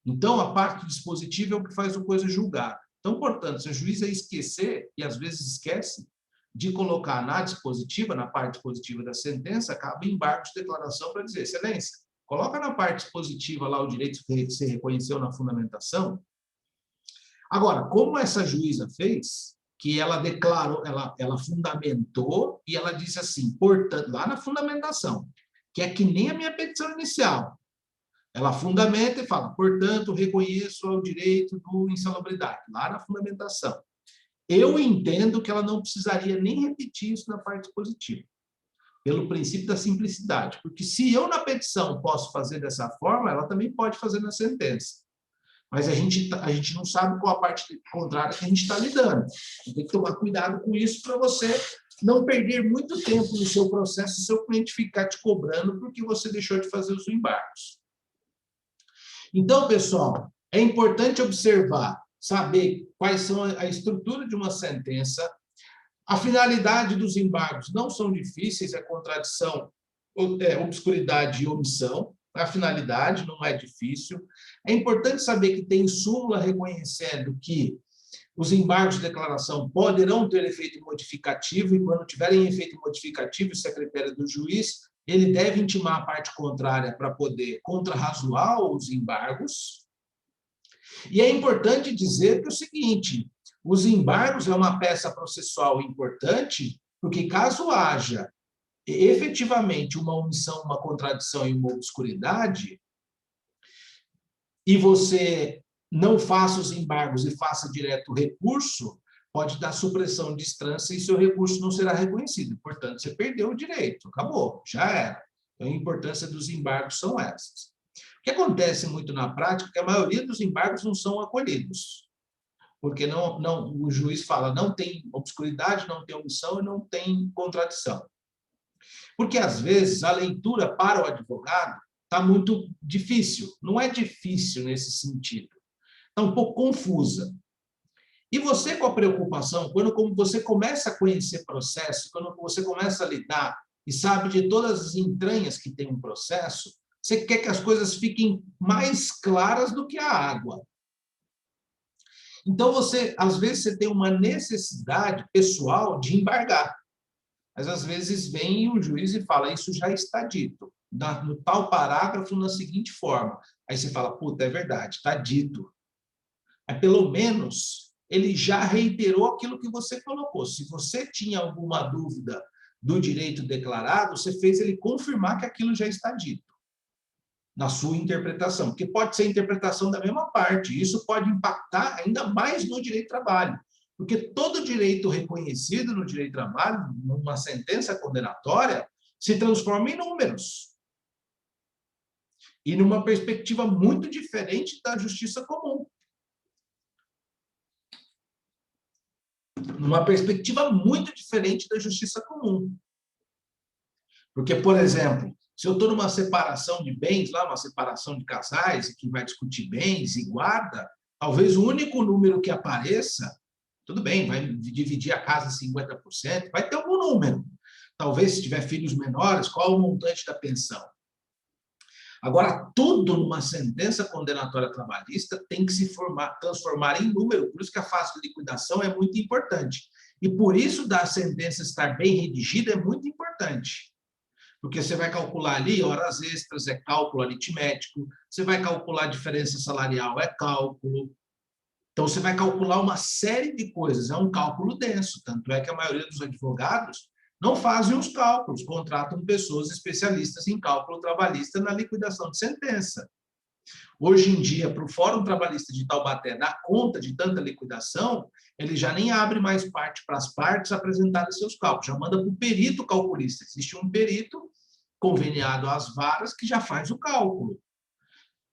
Então, a parte dispositiva é o que faz a coisa julgada. Então, portanto, se a juíza esquecer, e às vezes esquece, de colocar na dispositiva, na parte dispositiva da sentença, cabe embargo de declaração para dizer, excelência, coloca na parte dispositiva lá o direito que você reconheceu na fundamentação. Agora, como essa juíza fez, que ela declarou, ela fundamentou e ela disse assim, portanto, lá na fundamentação, que é que nem a minha petição inicial, ela fundamenta e fala, portanto, reconheço o direito do insalubridade, lá na fundamentação. Eu entendo que ela não precisaria nem repetir isso na parte positiva, pelo princípio da simplicidade. Porque se eu, na petição, posso fazer dessa forma, ela também pode fazer na sentença. Mas a gente não sabe qual a parte contrária que a gente está lidando. Tem que tomar cuidado com isso para você não perder muito tempo no seu processo se o seu cliente ficar te cobrando porque você deixou de fazer os embargos. Então, pessoal, é importante observar, saber quais são a estrutura de uma sentença. A finalidade dos embargos não são difíceis, é contradição, obscuridade e omissão. A finalidade não é difícil. É importante saber que tem súmula reconhecendo que os embargos de declaração poderão ter efeito modificativo e, quando tiverem efeito modificativo, isso é critério do juiz, ele deve intimar a parte contrária para poder contrarrazoar os embargos. E é importante dizer que é o seguinte, os embargos é uma peça processual importante, porque caso haja efetivamente uma omissão, uma contradição e uma obscuridade, e você não faça os embargos e faça direto recurso, pode dar supressão de instância e seu recurso não será reconhecido. Portanto, você perdeu o direito, acabou, já era. Então, a importância dos embargos são essas. O que acontece muito na prática é que a maioria dos embargos não são acolhidos. porque o juiz fala, não tem obscuridade, não tem omissão e não tem contradição. Porque, às vezes, a leitura para o advogado está muito difícil. Não é difícil nesse sentido. Está um pouco confusa. E você, com a preocupação, quando você começa a conhecer processo, quando você começa a lidar e sabe de todas as entranhas que tem um processo, você quer que as coisas fiquem mais claras do que a água. Então, às vezes, você tem uma necessidade pessoal de embargar. Mas, às vezes, vem o juiz e fala, isso já está dito, no tal parágrafo, na seguinte forma. Aí você fala, puta, é verdade, está dito. Mas, pelo menos, ele já reiterou aquilo que você colocou. Se você tinha alguma dúvida do direito declarado, você fez ele confirmar que aquilo já está dito, na sua interpretação. Porque pode ser a interpretação da mesma parte. Isso pode impactar ainda mais no direito do trabalho. Porque todo direito reconhecido no direito do trabalho, numa sentença condenatória, se transforma em números. E numa perspectiva muito diferente da justiça comum. Numa perspectiva muito diferente da justiça comum. Porque, por exemplo, se eu estou numa separação de bens, lá, uma separação de casais, que vai discutir bens e guarda, talvez o único número que apareça, tudo bem, vai dividir a casa 50%, vai ter algum número. Talvez, se tiver filhos menores, qual o montante da pensão? Agora, tudo numa sentença condenatória trabalhista tem que se transformar em número, por isso que a fase de liquidação é muito importante. E por isso da sentença estar bem redigida é muito importante. Porque você vai calcular ali horas extras, é cálculo aritmético, você vai calcular a diferença salarial, é cálculo. Então, você vai calcular uma série de coisas, é um cálculo denso, tanto é que a maioria dos advogados não fazem os cálculos, contratam pessoas especialistas em cálculo trabalhista na liquidação de sentença. Hoje em dia, para o Fórum Trabalhista de Taubaté dar conta de tanta liquidação, ele já nem abre mais parte para as partes apresentarem seus cálculos, já manda para o perito calculista. Existe um perito conveniado às varas que já faz o cálculo,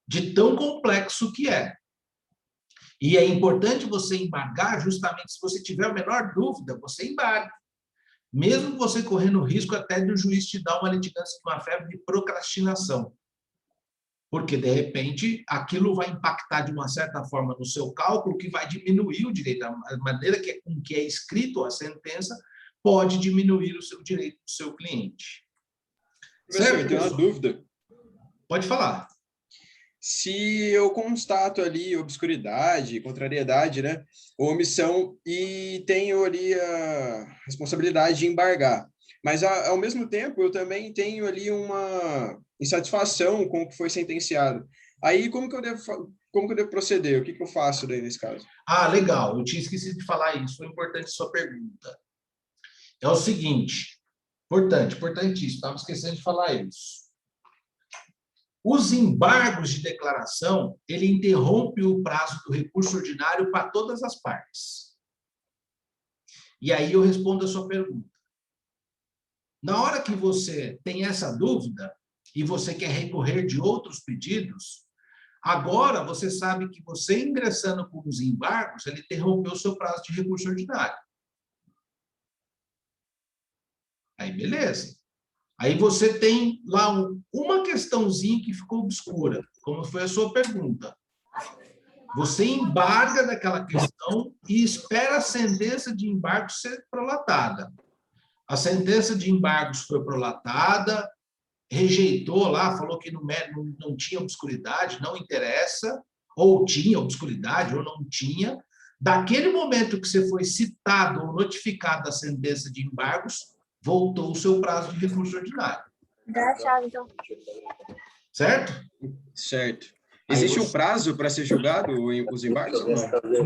de tão complexo que é. E é importante você embargar, justamente se você tiver a menor dúvida, você embarga. Mesmo você correndo o risco até do juiz te dar uma litigância de má fé de procrastinação. Porque, de repente, aquilo vai impactar de uma certa forma no seu cálculo, que vai diminuir o direito. A maneira com que é escrito a sentença pode diminuir o seu direito do seu cliente. Professor, eu tenho uma dúvida. Pode falar. Se eu constato ali obscuridade, contrariedade, né, ou omissão, e tenho ali a responsabilidade de embargar, mas ao mesmo tempo eu também tenho ali uma insatisfação com o que foi sentenciado. Aí como que eu devo proceder? O que eu faço daí nesse caso? Ah, legal. Eu tinha esquecido de falar isso. Foi importante a sua pergunta. É o seguinte, importantíssimo, estava esquecendo de falar isso. Os embargos de declaração, ele interrompe o prazo do recurso ordinário para todas as partes. E aí eu respondo a sua pergunta. Na hora que você tem essa dúvida e você quer recorrer de outros pedidos, agora você sabe que você ingressando com os embargos, ele interrompeu o seu prazo de recurso ordinário. Aí, beleza. Aí você tem lá uma questãozinha que ficou obscura, como foi a sua pergunta. Você embarga daquela questão e espera a sentença de embargo ser prolatada. A sentença de embargos foi prolatada, rejeitou lá, falou que não tinha obscuridade, não interessa, ou tinha obscuridade ou não tinha. Daquele momento que você foi citado ou notificado da sentença de embargos, voltou o seu prazo de recurso ordinário. Dá a chave, então. Certo? Certo. Existe um prazo para ser julgado os embargos?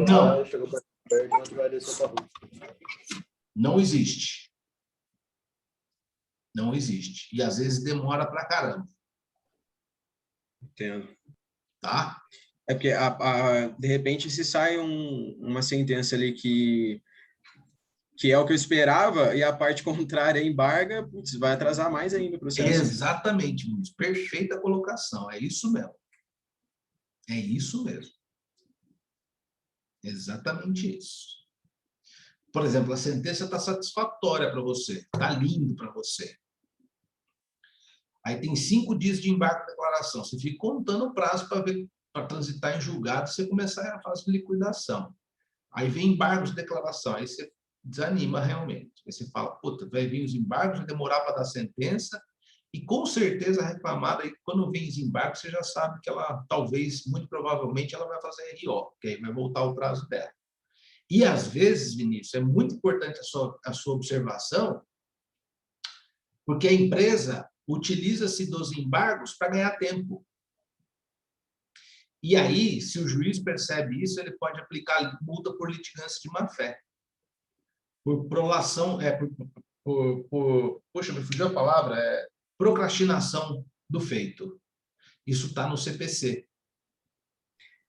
Não. Não existe. Não existe. E às vezes demora pra caramba. Entendo. Tá? É porque, de repente, se sai uma sentença ali que é o que eu esperava, e a parte contrária embarga, putz, vai atrasar mais ainda o processo. Exatamente, Luiz. Perfeita colocação. É isso mesmo. É isso mesmo. Exatamente isso. Por exemplo, a sentença está satisfatória para você, está lindo para você. Aí tem 5 dias de embargo de declaração. Você fica contando o prazo para transitar em julgado, você começar a fase de liquidação. Aí vem embargos de declaração, aí você desanima realmente. Aí você fala, puta, vai vir os embargos, vai demorar para dar sentença, e com certeza a reclamada, aí, quando vem os embargos, você já sabe que ela, talvez, muito provavelmente, ela vai fazer RO, que aí vai voltar o prazo dela. E às vezes, Vinícius, é muito importante a sua observação, porque a empresa utiliza-se dos embargos para ganhar tempo. E aí, se o juiz percebe isso, ele pode aplicar multa por litigância de má-fé. Por prolação, poxa, me fugiu a palavra, procrastinação do feito. Isso está no CPC.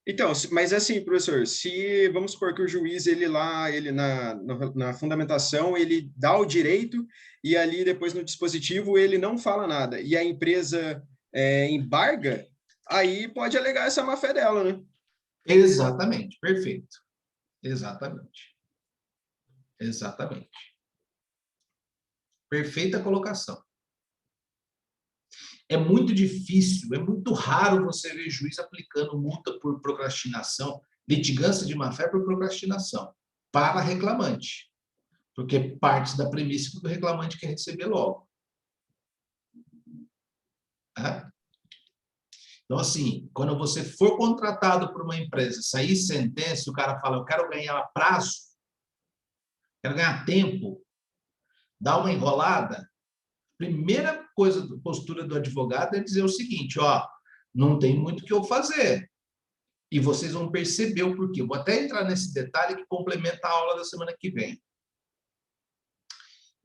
Então, mas assim, professor, se vamos supor que o juiz, ele na fundamentação, ele dá o direito e ali depois no dispositivo ele não fala nada, e a empresa embarga, aí pode alegar essa má-fé dela, né? Exatamente, perfeito. Exatamente. Exatamente. Perfeita colocação. É muito difícil, é muito raro você ver juiz aplicando multa por procrastinação, litigância de má-fé por procrastinação, para reclamante. Porque parte da premissa que o reclamante quer receber logo. Tá? Então, assim, quando você for contratado por uma empresa, sair sentença, o cara fala, eu quero ganhar prazo, quero ganhar tempo, dá uma enrolada, primeira coisa, postura do advogado é dizer o seguinte, ó, não tem muito o que eu fazer. E vocês vão perceber o porquê. Vou até entrar nesse detalhe que complementa a aula da semana que vem.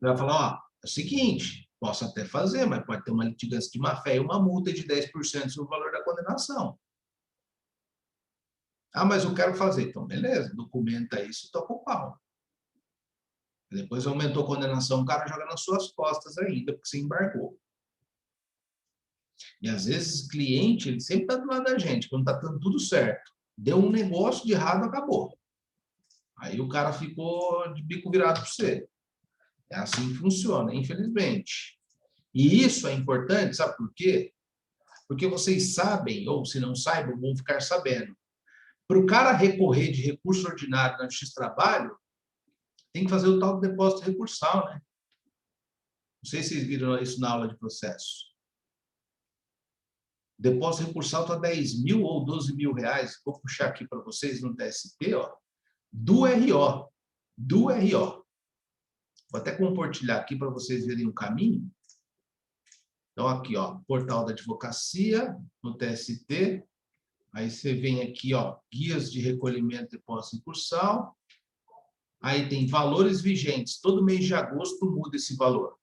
Vai falar, ó, é o seguinte, posso até fazer, mas pode ter uma litigância de má-fé e uma multa de 10% sobre o valor da condenação. Ah, mas eu quero fazer. Então, beleza, documenta isso e toca o pau. Depois aumentou a condenação, o cara joga nas suas costas ainda, porque você embargou. E às vezes o cliente, ele sempre está do lado da gente, quando está dando tudo certo. Deu um negócio de errado, acabou. Aí o cara ficou de bico virado para você. É assim que funciona, infelizmente. E isso é importante, sabe por quê? Porque vocês sabem, ou se não saibam, vão ficar sabendo. Para o cara recorrer de recurso ordinário na Justiça do Trabalho, tem que fazer o tal do depósito recursal, né? Não sei se vocês viram isso na aula de processo. O depósito recursal está 10 mil ou 12 mil reais. Vou puxar aqui para vocês no TST, ó, do RO. Do RO. Vou até compartilhar aqui para vocês verem o caminho. Então, aqui, ó, portal da advocacia, no TST. Aí você vem aqui, ó, guias de recolhimento e depósito recursal. Aí tem valores vigentes. Todo mês de agosto muda esse valor.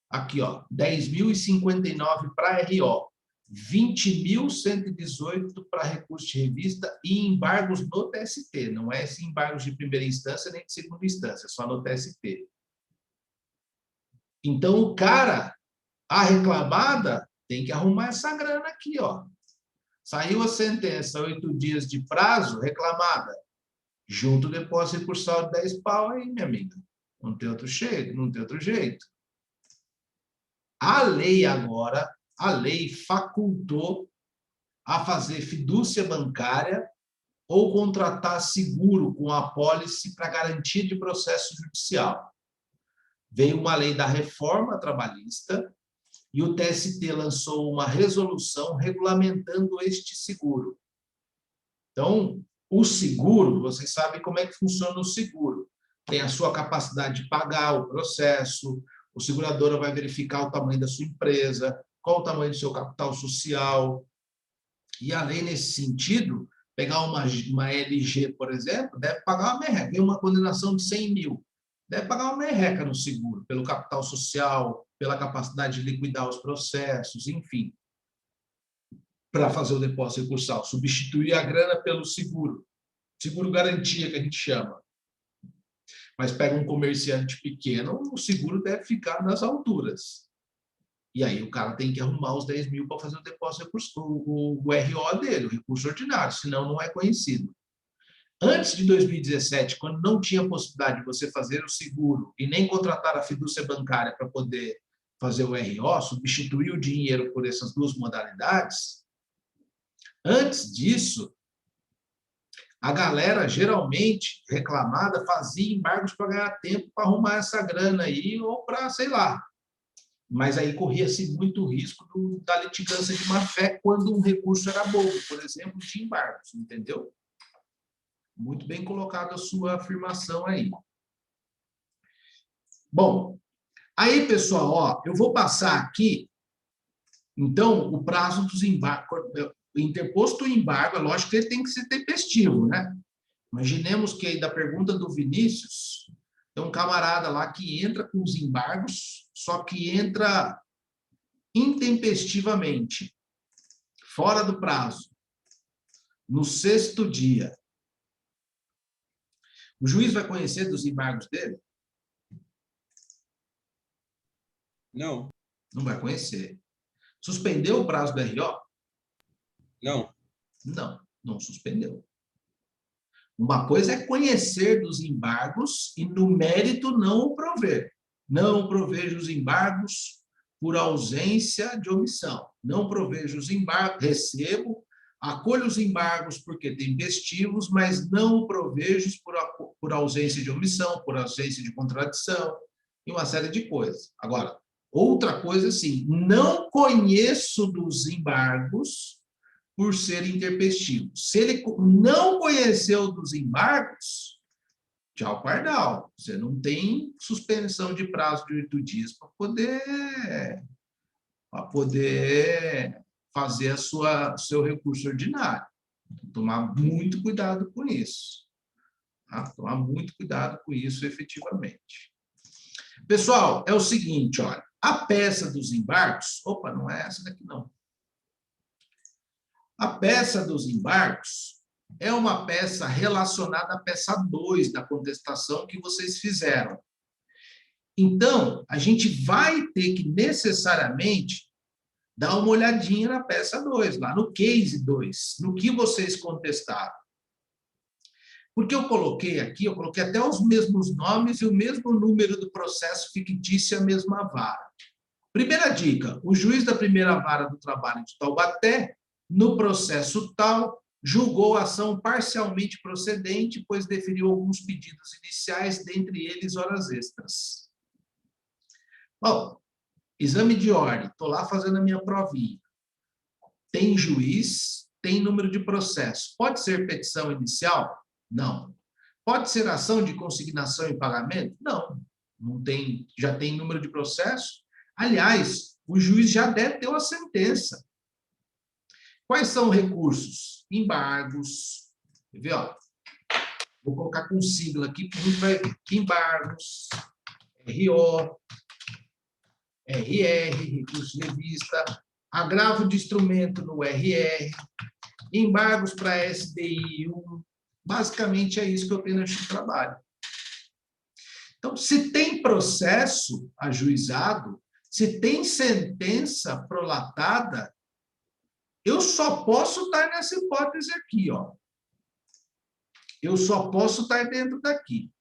Aqui, ó, 10.059 para RO, 20.118 para recurso de revista e embargos no TST. Não é esse embargos de primeira instância nem de segunda instância, só no TST. Então, o cara, a reclamada, tem que arrumar essa grana aqui, ó. Saiu a sentença, 8 dias de prazo, reclamada. Junto o depósito recursal de 10 pau aí, minha amiga. Não tem outro jeito, não tem outro jeito. A lei agora, a lei facultou a fazer fidúcia bancária ou contratar seguro com a apólice para garantia de processo judicial. Veio uma lei da reforma trabalhista e o TST lançou uma resolução regulamentando este seguro. Então, o seguro, vocês sabem como é que funciona o seguro. Tem a sua capacidade de pagar o processo, o seguradora vai verificar o tamanho da sua empresa, qual o tamanho do seu capital social. E a lei, nesse sentido, pegar uma LG, por exemplo, deve pagar uma merreca. Tem uma condenação de 100 mil. Deve pagar uma merreca no seguro, pelo capital social, pela capacidade de liquidar os processos, enfim. Para fazer o depósito recursal, substituir a grana pelo seguro. Seguro garantia, que a gente chama. Mas pega um comerciante pequeno, o seguro deve ficar nas alturas. E aí o cara tem que arrumar os 10 mil para fazer o depósito recurso, o RO dele, o recurso ordinário, senão não é conhecido. Antes de 2017, quando não tinha possibilidade de você fazer o seguro e nem contratar a fidúcia bancária para poder fazer o RO, substituir o dinheiro por essas duas modalidades, antes disso, a galera geralmente reclamada fazia embargos para ganhar tempo para arrumar essa grana aí ou para, sei lá. Mas aí corria-se muito risco da litigância de má-fé quando um recurso era bobo, por exemplo, de embargos, entendeu? Muito bem colocada a sua afirmação aí. Bom, aí, pessoal, ó, eu vou passar aqui, então, o prazo dos embargos. Interposto o embargo, é lógico que ele tem que ser tempestivo, né? Imaginemos que aí da pergunta do Vinícius, tem um camarada lá que entra com os embargos, só que entra intempestivamente, fora do prazo, no 6º dia. O juiz vai conhecer dos embargos dele? Não. Não vai conhecer. Suspendeu o prazo do RO? Não. Não, não suspendeu. Uma coisa é conhecer dos embargos e, no mérito, não o prover. Não provejo os embargos por ausência de omissão. Não provejo os embargos, recebo, acolho os embargos porque tempestivos, mas não o provejo por ausência de omissão, por ausência de contradição e uma série de coisas. Agora, outra coisa, assim, não conheço dos embargos por ser intempestivo. Se ele não conheceu dos embargos, tchau, pardal. Você não tem suspensão de prazo de 8 dias para poder fazer seu recurso ordinário. Tomar muito cuidado com isso. Tá? Tomar muito cuidado com isso, efetivamente. Pessoal, é o seguinte, olha, a peça dos embargos... Opa, não é essa daqui, não. A peça dos embargos é uma peça relacionada à peça 2 da contestação que vocês fizeram. Então, a gente vai ter que necessariamente dar uma olhadinha na peça 2, lá no case 2, no que vocês contestaram. Porque eu coloquei aqui, eu coloquei até os mesmos nomes e o mesmo número do processo fictício e a mesma vara. Primeira dica, o juiz da primeira vara do trabalho de Taubaté, no processo tal, julgou a ação parcialmente procedente, pois deferiu alguns pedidos iniciais, dentre eles horas extras. Bom, exame de ordem, estou lá fazendo a minha provinha. Tem juiz, tem número de processo. Pode ser petição inicial? Não. Pode ser ação de consignação e pagamento? Não. Não tem, já tem número de processo? Aliás, o juiz já deve ter uma sentença. Quais são os recursos? Embargos. Quer ver? Ó? Vou colocar com sigla aqui, porque a gente vai ver. Embargos, RO, RR, recurso de revista, agravo de instrumento no RR, embargos para SDI1. Basicamente é isso que eu tenho neste trabalho. Então, se tem processo ajuizado, se tem sentença prolatada, eu só posso estar nessa hipótese aqui, ó. Eu só posso estar dentro daqui.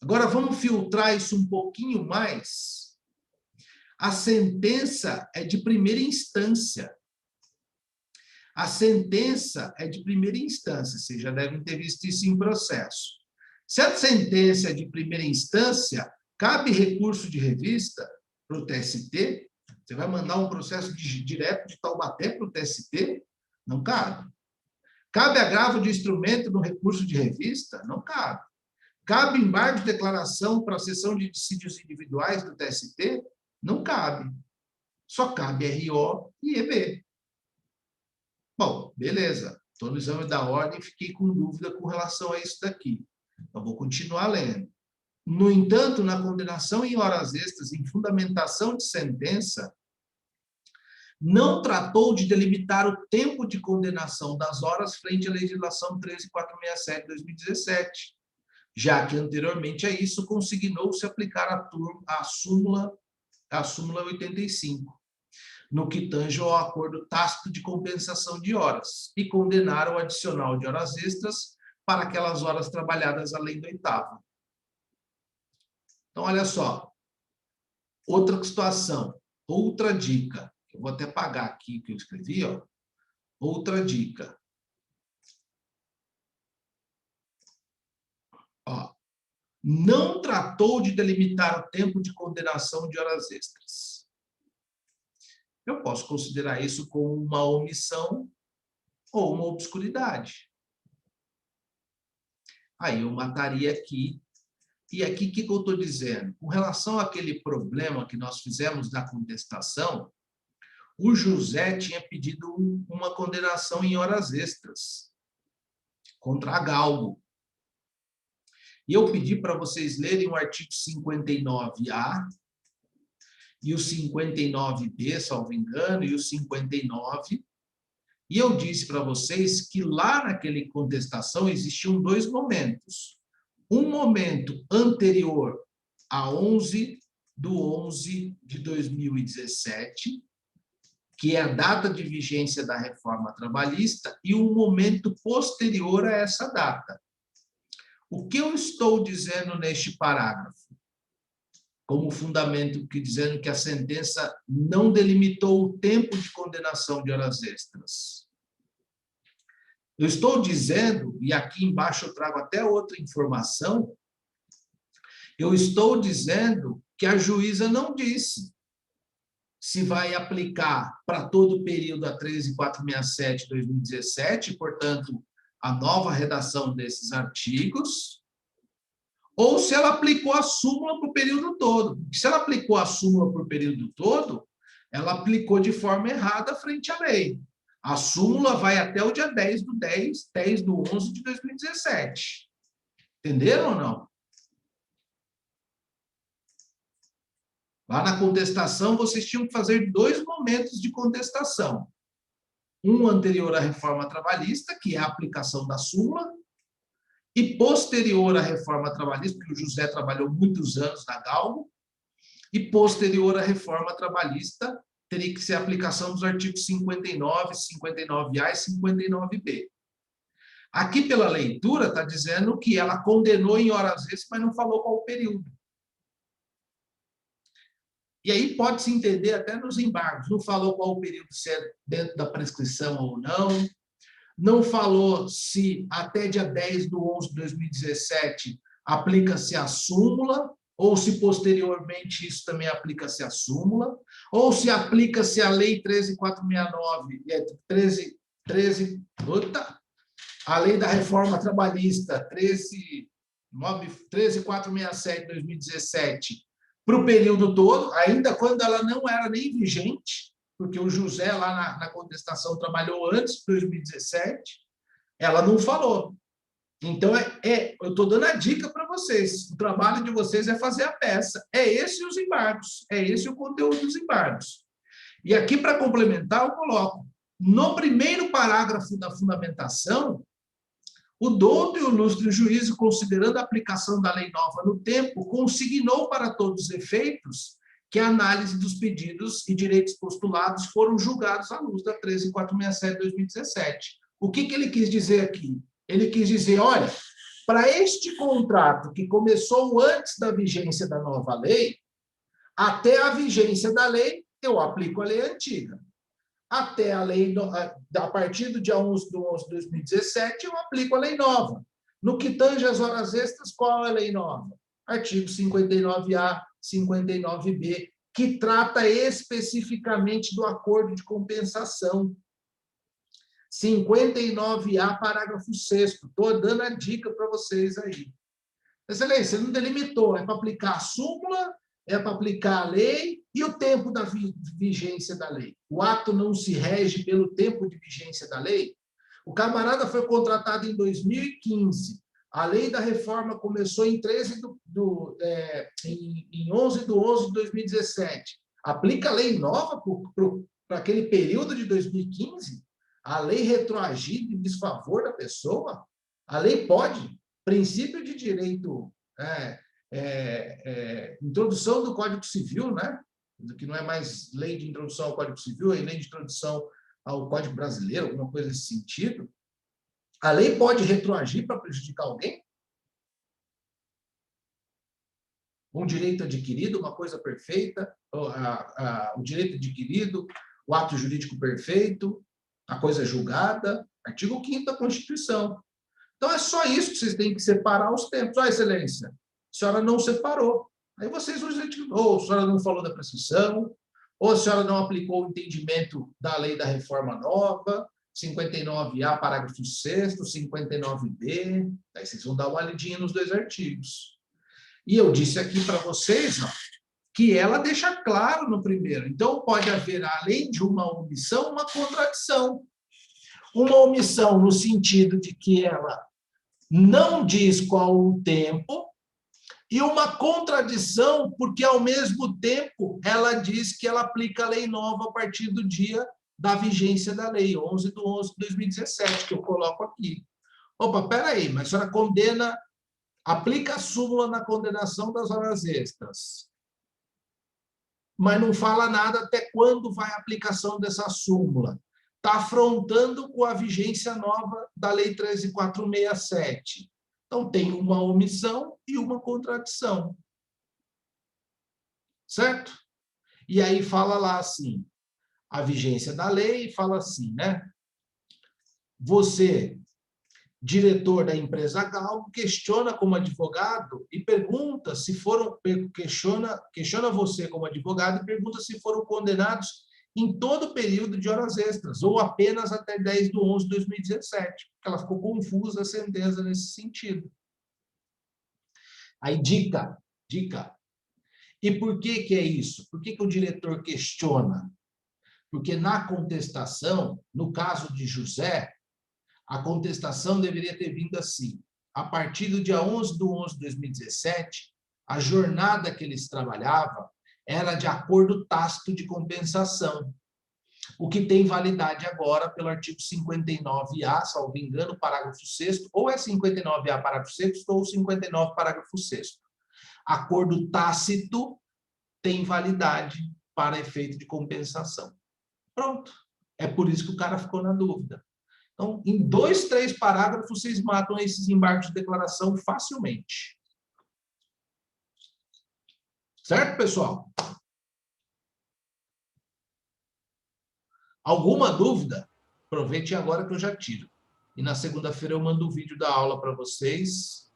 Agora, vamos filtrar isso um pouquinho mais. A sentença é de primeira instância. A sentença é de primeira instância. Vocês já devem ter visto isso em processo. Se a sentença é de primeira instância, cabe recurso de revista para o TST? Você vai mandar um processo direto de Taubaté para o TST? Não cabe. Cabe agravo de instrumento no recurso de revista? Não cabe. Cabe embargo de declaração para a sessão de dissídios individuais do TST? Não cabe. Só cabe RO e EB. Bom, beleza. Estou no exame da ordem e fiquei com dúvida com relação a isso daqui. Então, vou continuar lendo. No entanto, na condenação em horas extras, em fundamentação de sentença, não tratou de delimitar o tempo de condenação das horas frente à legislação 13.467 de 2017, já que anteriormente a isso consignou-se aplicar a súmula 85, no que tange ao acordo tácito de compensação de horas, e condenar o adicional de horas extras para aquelas horas trabalhadas além da oitava. Então, olha só. Outra situação, outra dica. Eu vou até apagar aqui o que eu escrevi, ó. Outra dica. Ó, não tratou de delimitar o tempo de condenação de horas extras. Eu posso considerar isso como uma omissão ou uma obscuridade. Aí eu mataria aqui. E aqui, o que eu estou dizendo? Com relação àquele problema que nós fizemos da contestação, o José tinha pedido uma condenação em horas extras contra a Galgo. E eu pedi para vocês lerem o artigo 59A e o 59B, salvo engano, e o 59. E eu disse para vocês que lá naquele contestação existiam 2 momentos. Um momento anterior a 11/11/2017, que é a data de vigência da reforma trabalhista, e um momento posterior a essa data. O que eu estou dizendo neste parágrafo? Como fundamento dizendo que a sentença não delimitou o tempo de condenação de horas extras. Eu estou dizendo, e aqui embaixo eu trago até outra informação, eu estou dizendo que a juíza não disse se vai aplicar para todo o período a 13.467/2017, portanto, a nova redação desses artigos, ou se ela aplicou a súmula para o período todo. Se ela aplicou a súmula para o período todo, ela aplicou de forma errada frente à lei. A súmula vai até o dia 10/11/2017. Entenderam ou não? Lá na contestação, vocês tinham que fazer 2 momentos de contestação. Um anterior à reforma trabalhista, que é a aplicação da súmula, e posterior à reforma trabalhista, porque o José trabalhou muitos anos na Galgo, e posterior à reforma trabalhista, teria que ser a aplicação dos artigos 59, 59A e 59B. Aqui, pela leitura, está dizendo que ela condenou em horas extras, mas não falou qual o período. E aí pode-se entender até nos embargos. Não falou qual o período, se é dentro da prescrição ou não. Não falou se até dia 10/11/2017 aplica-se a súmula, ou se posteriormente isso também aplica-se a súmula, ou se aplica-se a lei 13.469, a lei da reforma trabalhista 13.467/2017, para o período todo, ainda quando ela não era nem vigente, porque o José, lá na contestação, trabalhou antes de 2017, ela não falou. Então, eu estou dando a dica para vocês. O trabalho de vocês é fazer a peça. É esse os embargos. É esse o conteúdo dos embargos. E aqui, para complementar, eu coloco. No primeiro parágrafo da fundamentação, o douto e o ilustre juízo, considerando a aplicação da lei nova no tempo, consignou para todos os efeitos que a análise dos pedidos e direitos postulados foram julgados à luz da 13.467/2017. O que ele quis dizer aqui? Ele quis dizer, olha, para este contrato que começou antes da vigência da nova lei, até a vigência da lei, eu aplico a lei antiga. Até a lei, a partir do dia 11/11/2017, eu aplico a lei nova. No que tange às horas extras, qual é a lei nova? Artigo 59A, 59B, que trata especificamente do acordo de compensação. 59A, parágrafo 6º. Estou dando a dica para vocês aí. Excelência, não delimitou. É para aplicar a súmula, é para aplicar a lei e o tempo da vigência da lei. O ato não se rege pelo tempo de vigência da lei. O camarada foi contratado em 2015. A lei da reforma começou em 11/11/2017. Aplica a lei nova para aquele período de 2015? A lei retroagindo em desfavor da pessoa? A lei pode. Princípio de direito, introdução do Código Civil, né? Que não é mais lei de introdução ao Código Civil, é lei de introdução ao Código Brasileiro, alguma coisa nesse sentido. A lei pode retroagir para prejudicar alguém? Um direito adquirido, uma coisa perfeita, o direito adquirido, o ato jurídico perfeito, a coisa julgada, artigo 5º da Constituição. Então, é só isso que vocês têm que separar os tempos. Ó, excelência, a senhora não separou. Aí vocês vão dizer, ou a senhora não falou da prescrição, ou a senhora não aplicou o entendimento da lei da reforma nova, 59A, parágrafo 6º, 59B. Aí vocês vão dar uma lidinha nos 2 artigos. E eu disse aqui para vocês, ó, que ela deixa claro no primeiro. Então, pode haver, além de uma omissão, uma contradição. Uma omissão no sentido de que ela não diz qual o tempo, e uma contradição porque, ao mesmo tempo, ela diz que ela aplica a lei nova a partir do dia da vigência da lei, 11/11/2017, que eu coloco aqui. Opa, peraí, mas a senhora condena, aplica a súmula na condenação das horas extras, mas não fala nada até quando vai a aplicação dessa súmula. Está afrontando com a vigência nova da Lei 13.467. Então, tem uma omissão e uma contradição. Certo? E aí fala lá assim, a vigência da lei, fala assim, né? Você, diretor da empresa Galgo, questiona como advogado e pergunta se foram, questiona você como advogado e pergunta se foram condenados em todo o período de horas extras, ou apenas até 10/11/2017. Ela ficou confusa a sentença nesse sentido. Aí, dica. E por que é isso? Por que o diretor questiona? Porque na contestação, no caso de José, a contestação deveria ter vindo assim. A partir do dia 11/11/2017, a jornada que eles trabalhavam era de acordo tácito de compensação, o que tem validade agora pelo artigo 59A, salvo engano, parágrafo 6º, ou é 59A, parágrafo 6º, ou 59, parágrafo 6º. Acordo tácito tem validade para efeito de compensação. Pronto. É por isso que o cara ficou na dúvida. Então, em 2, 3 parágrafos, vocês matam esses embargos de declaração facilmente. Certo, pessoal? Alguma dúvida? Aproveitem agora que eu já tiro. E na segunda-feira eu mando o vídeo da aula para vocês.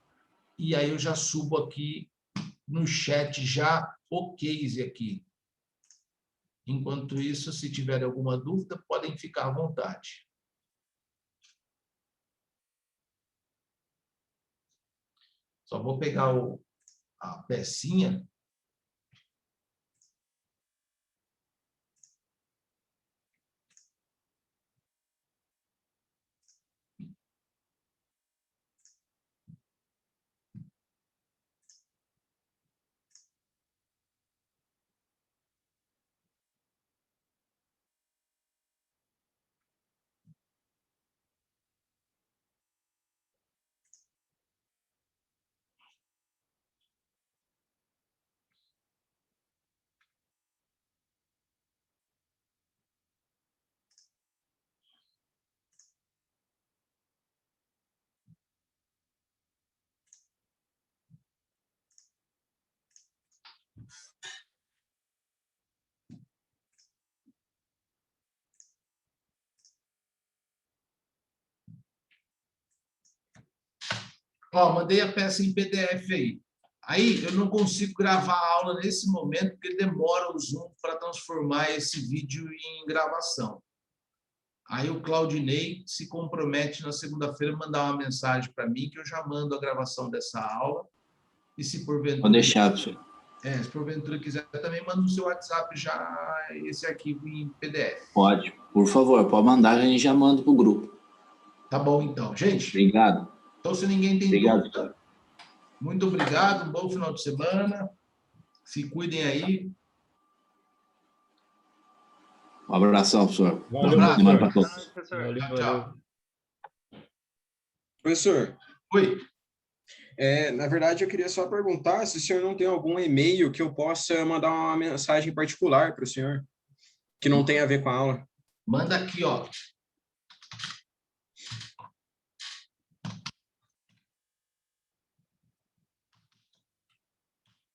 E aí eu já subo aqui no chat já o case aqui. Enquanto isso, se tiver alguma dúvida, podem ficar à vontade. Só vou pegar a pecinha. Ó, mandei a peça em PDF aí. Aí eu não consigo gravar a aula nesse momento, porque demora o Zoom para transformar esse vídeo em gravação. Aí o Claudinei se compromete na segunda-feira a mandar uma mensagem para mim, que eu já mando a gravação dessa aula. E se porventura... Pode deixar, professor. Se porventura quiser, também manda no seu WhatsApp já esse arquivo em PDF. Pode, por favor, pode mandar, a gente já manda para o grupo. Tá bom, então. Gente, Obrigado. Então, se ninguém tem Obrigado, dúvida, senhor. muito obrigado, um bom final de semana. Se cuidem aí. Um abração, professor. Valeu, Um abraço. Semana para todos. Valeu, Tchau, valeu. tchau. Professor, Oi. na verdade, eu queria só perguntar se o senhor não tem algum e-mail que eu possa mandar uma mensagem particular para o senhor, que não tem a ver com a aula. Manda aqui, ó.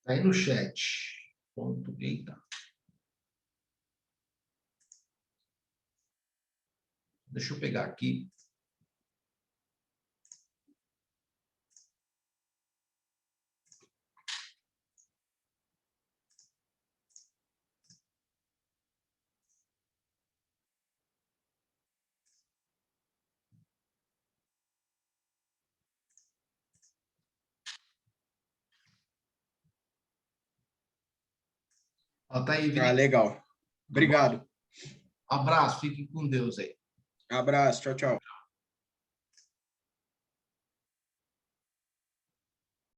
Tá aí no chat. Ponto. Eita. Deixa eu pegar aqui. Ó, tá aí, Ah, Vinícius. legal. Obrigado. Abraço, fiquem com Deus aí. Abraço, tchau, tchau.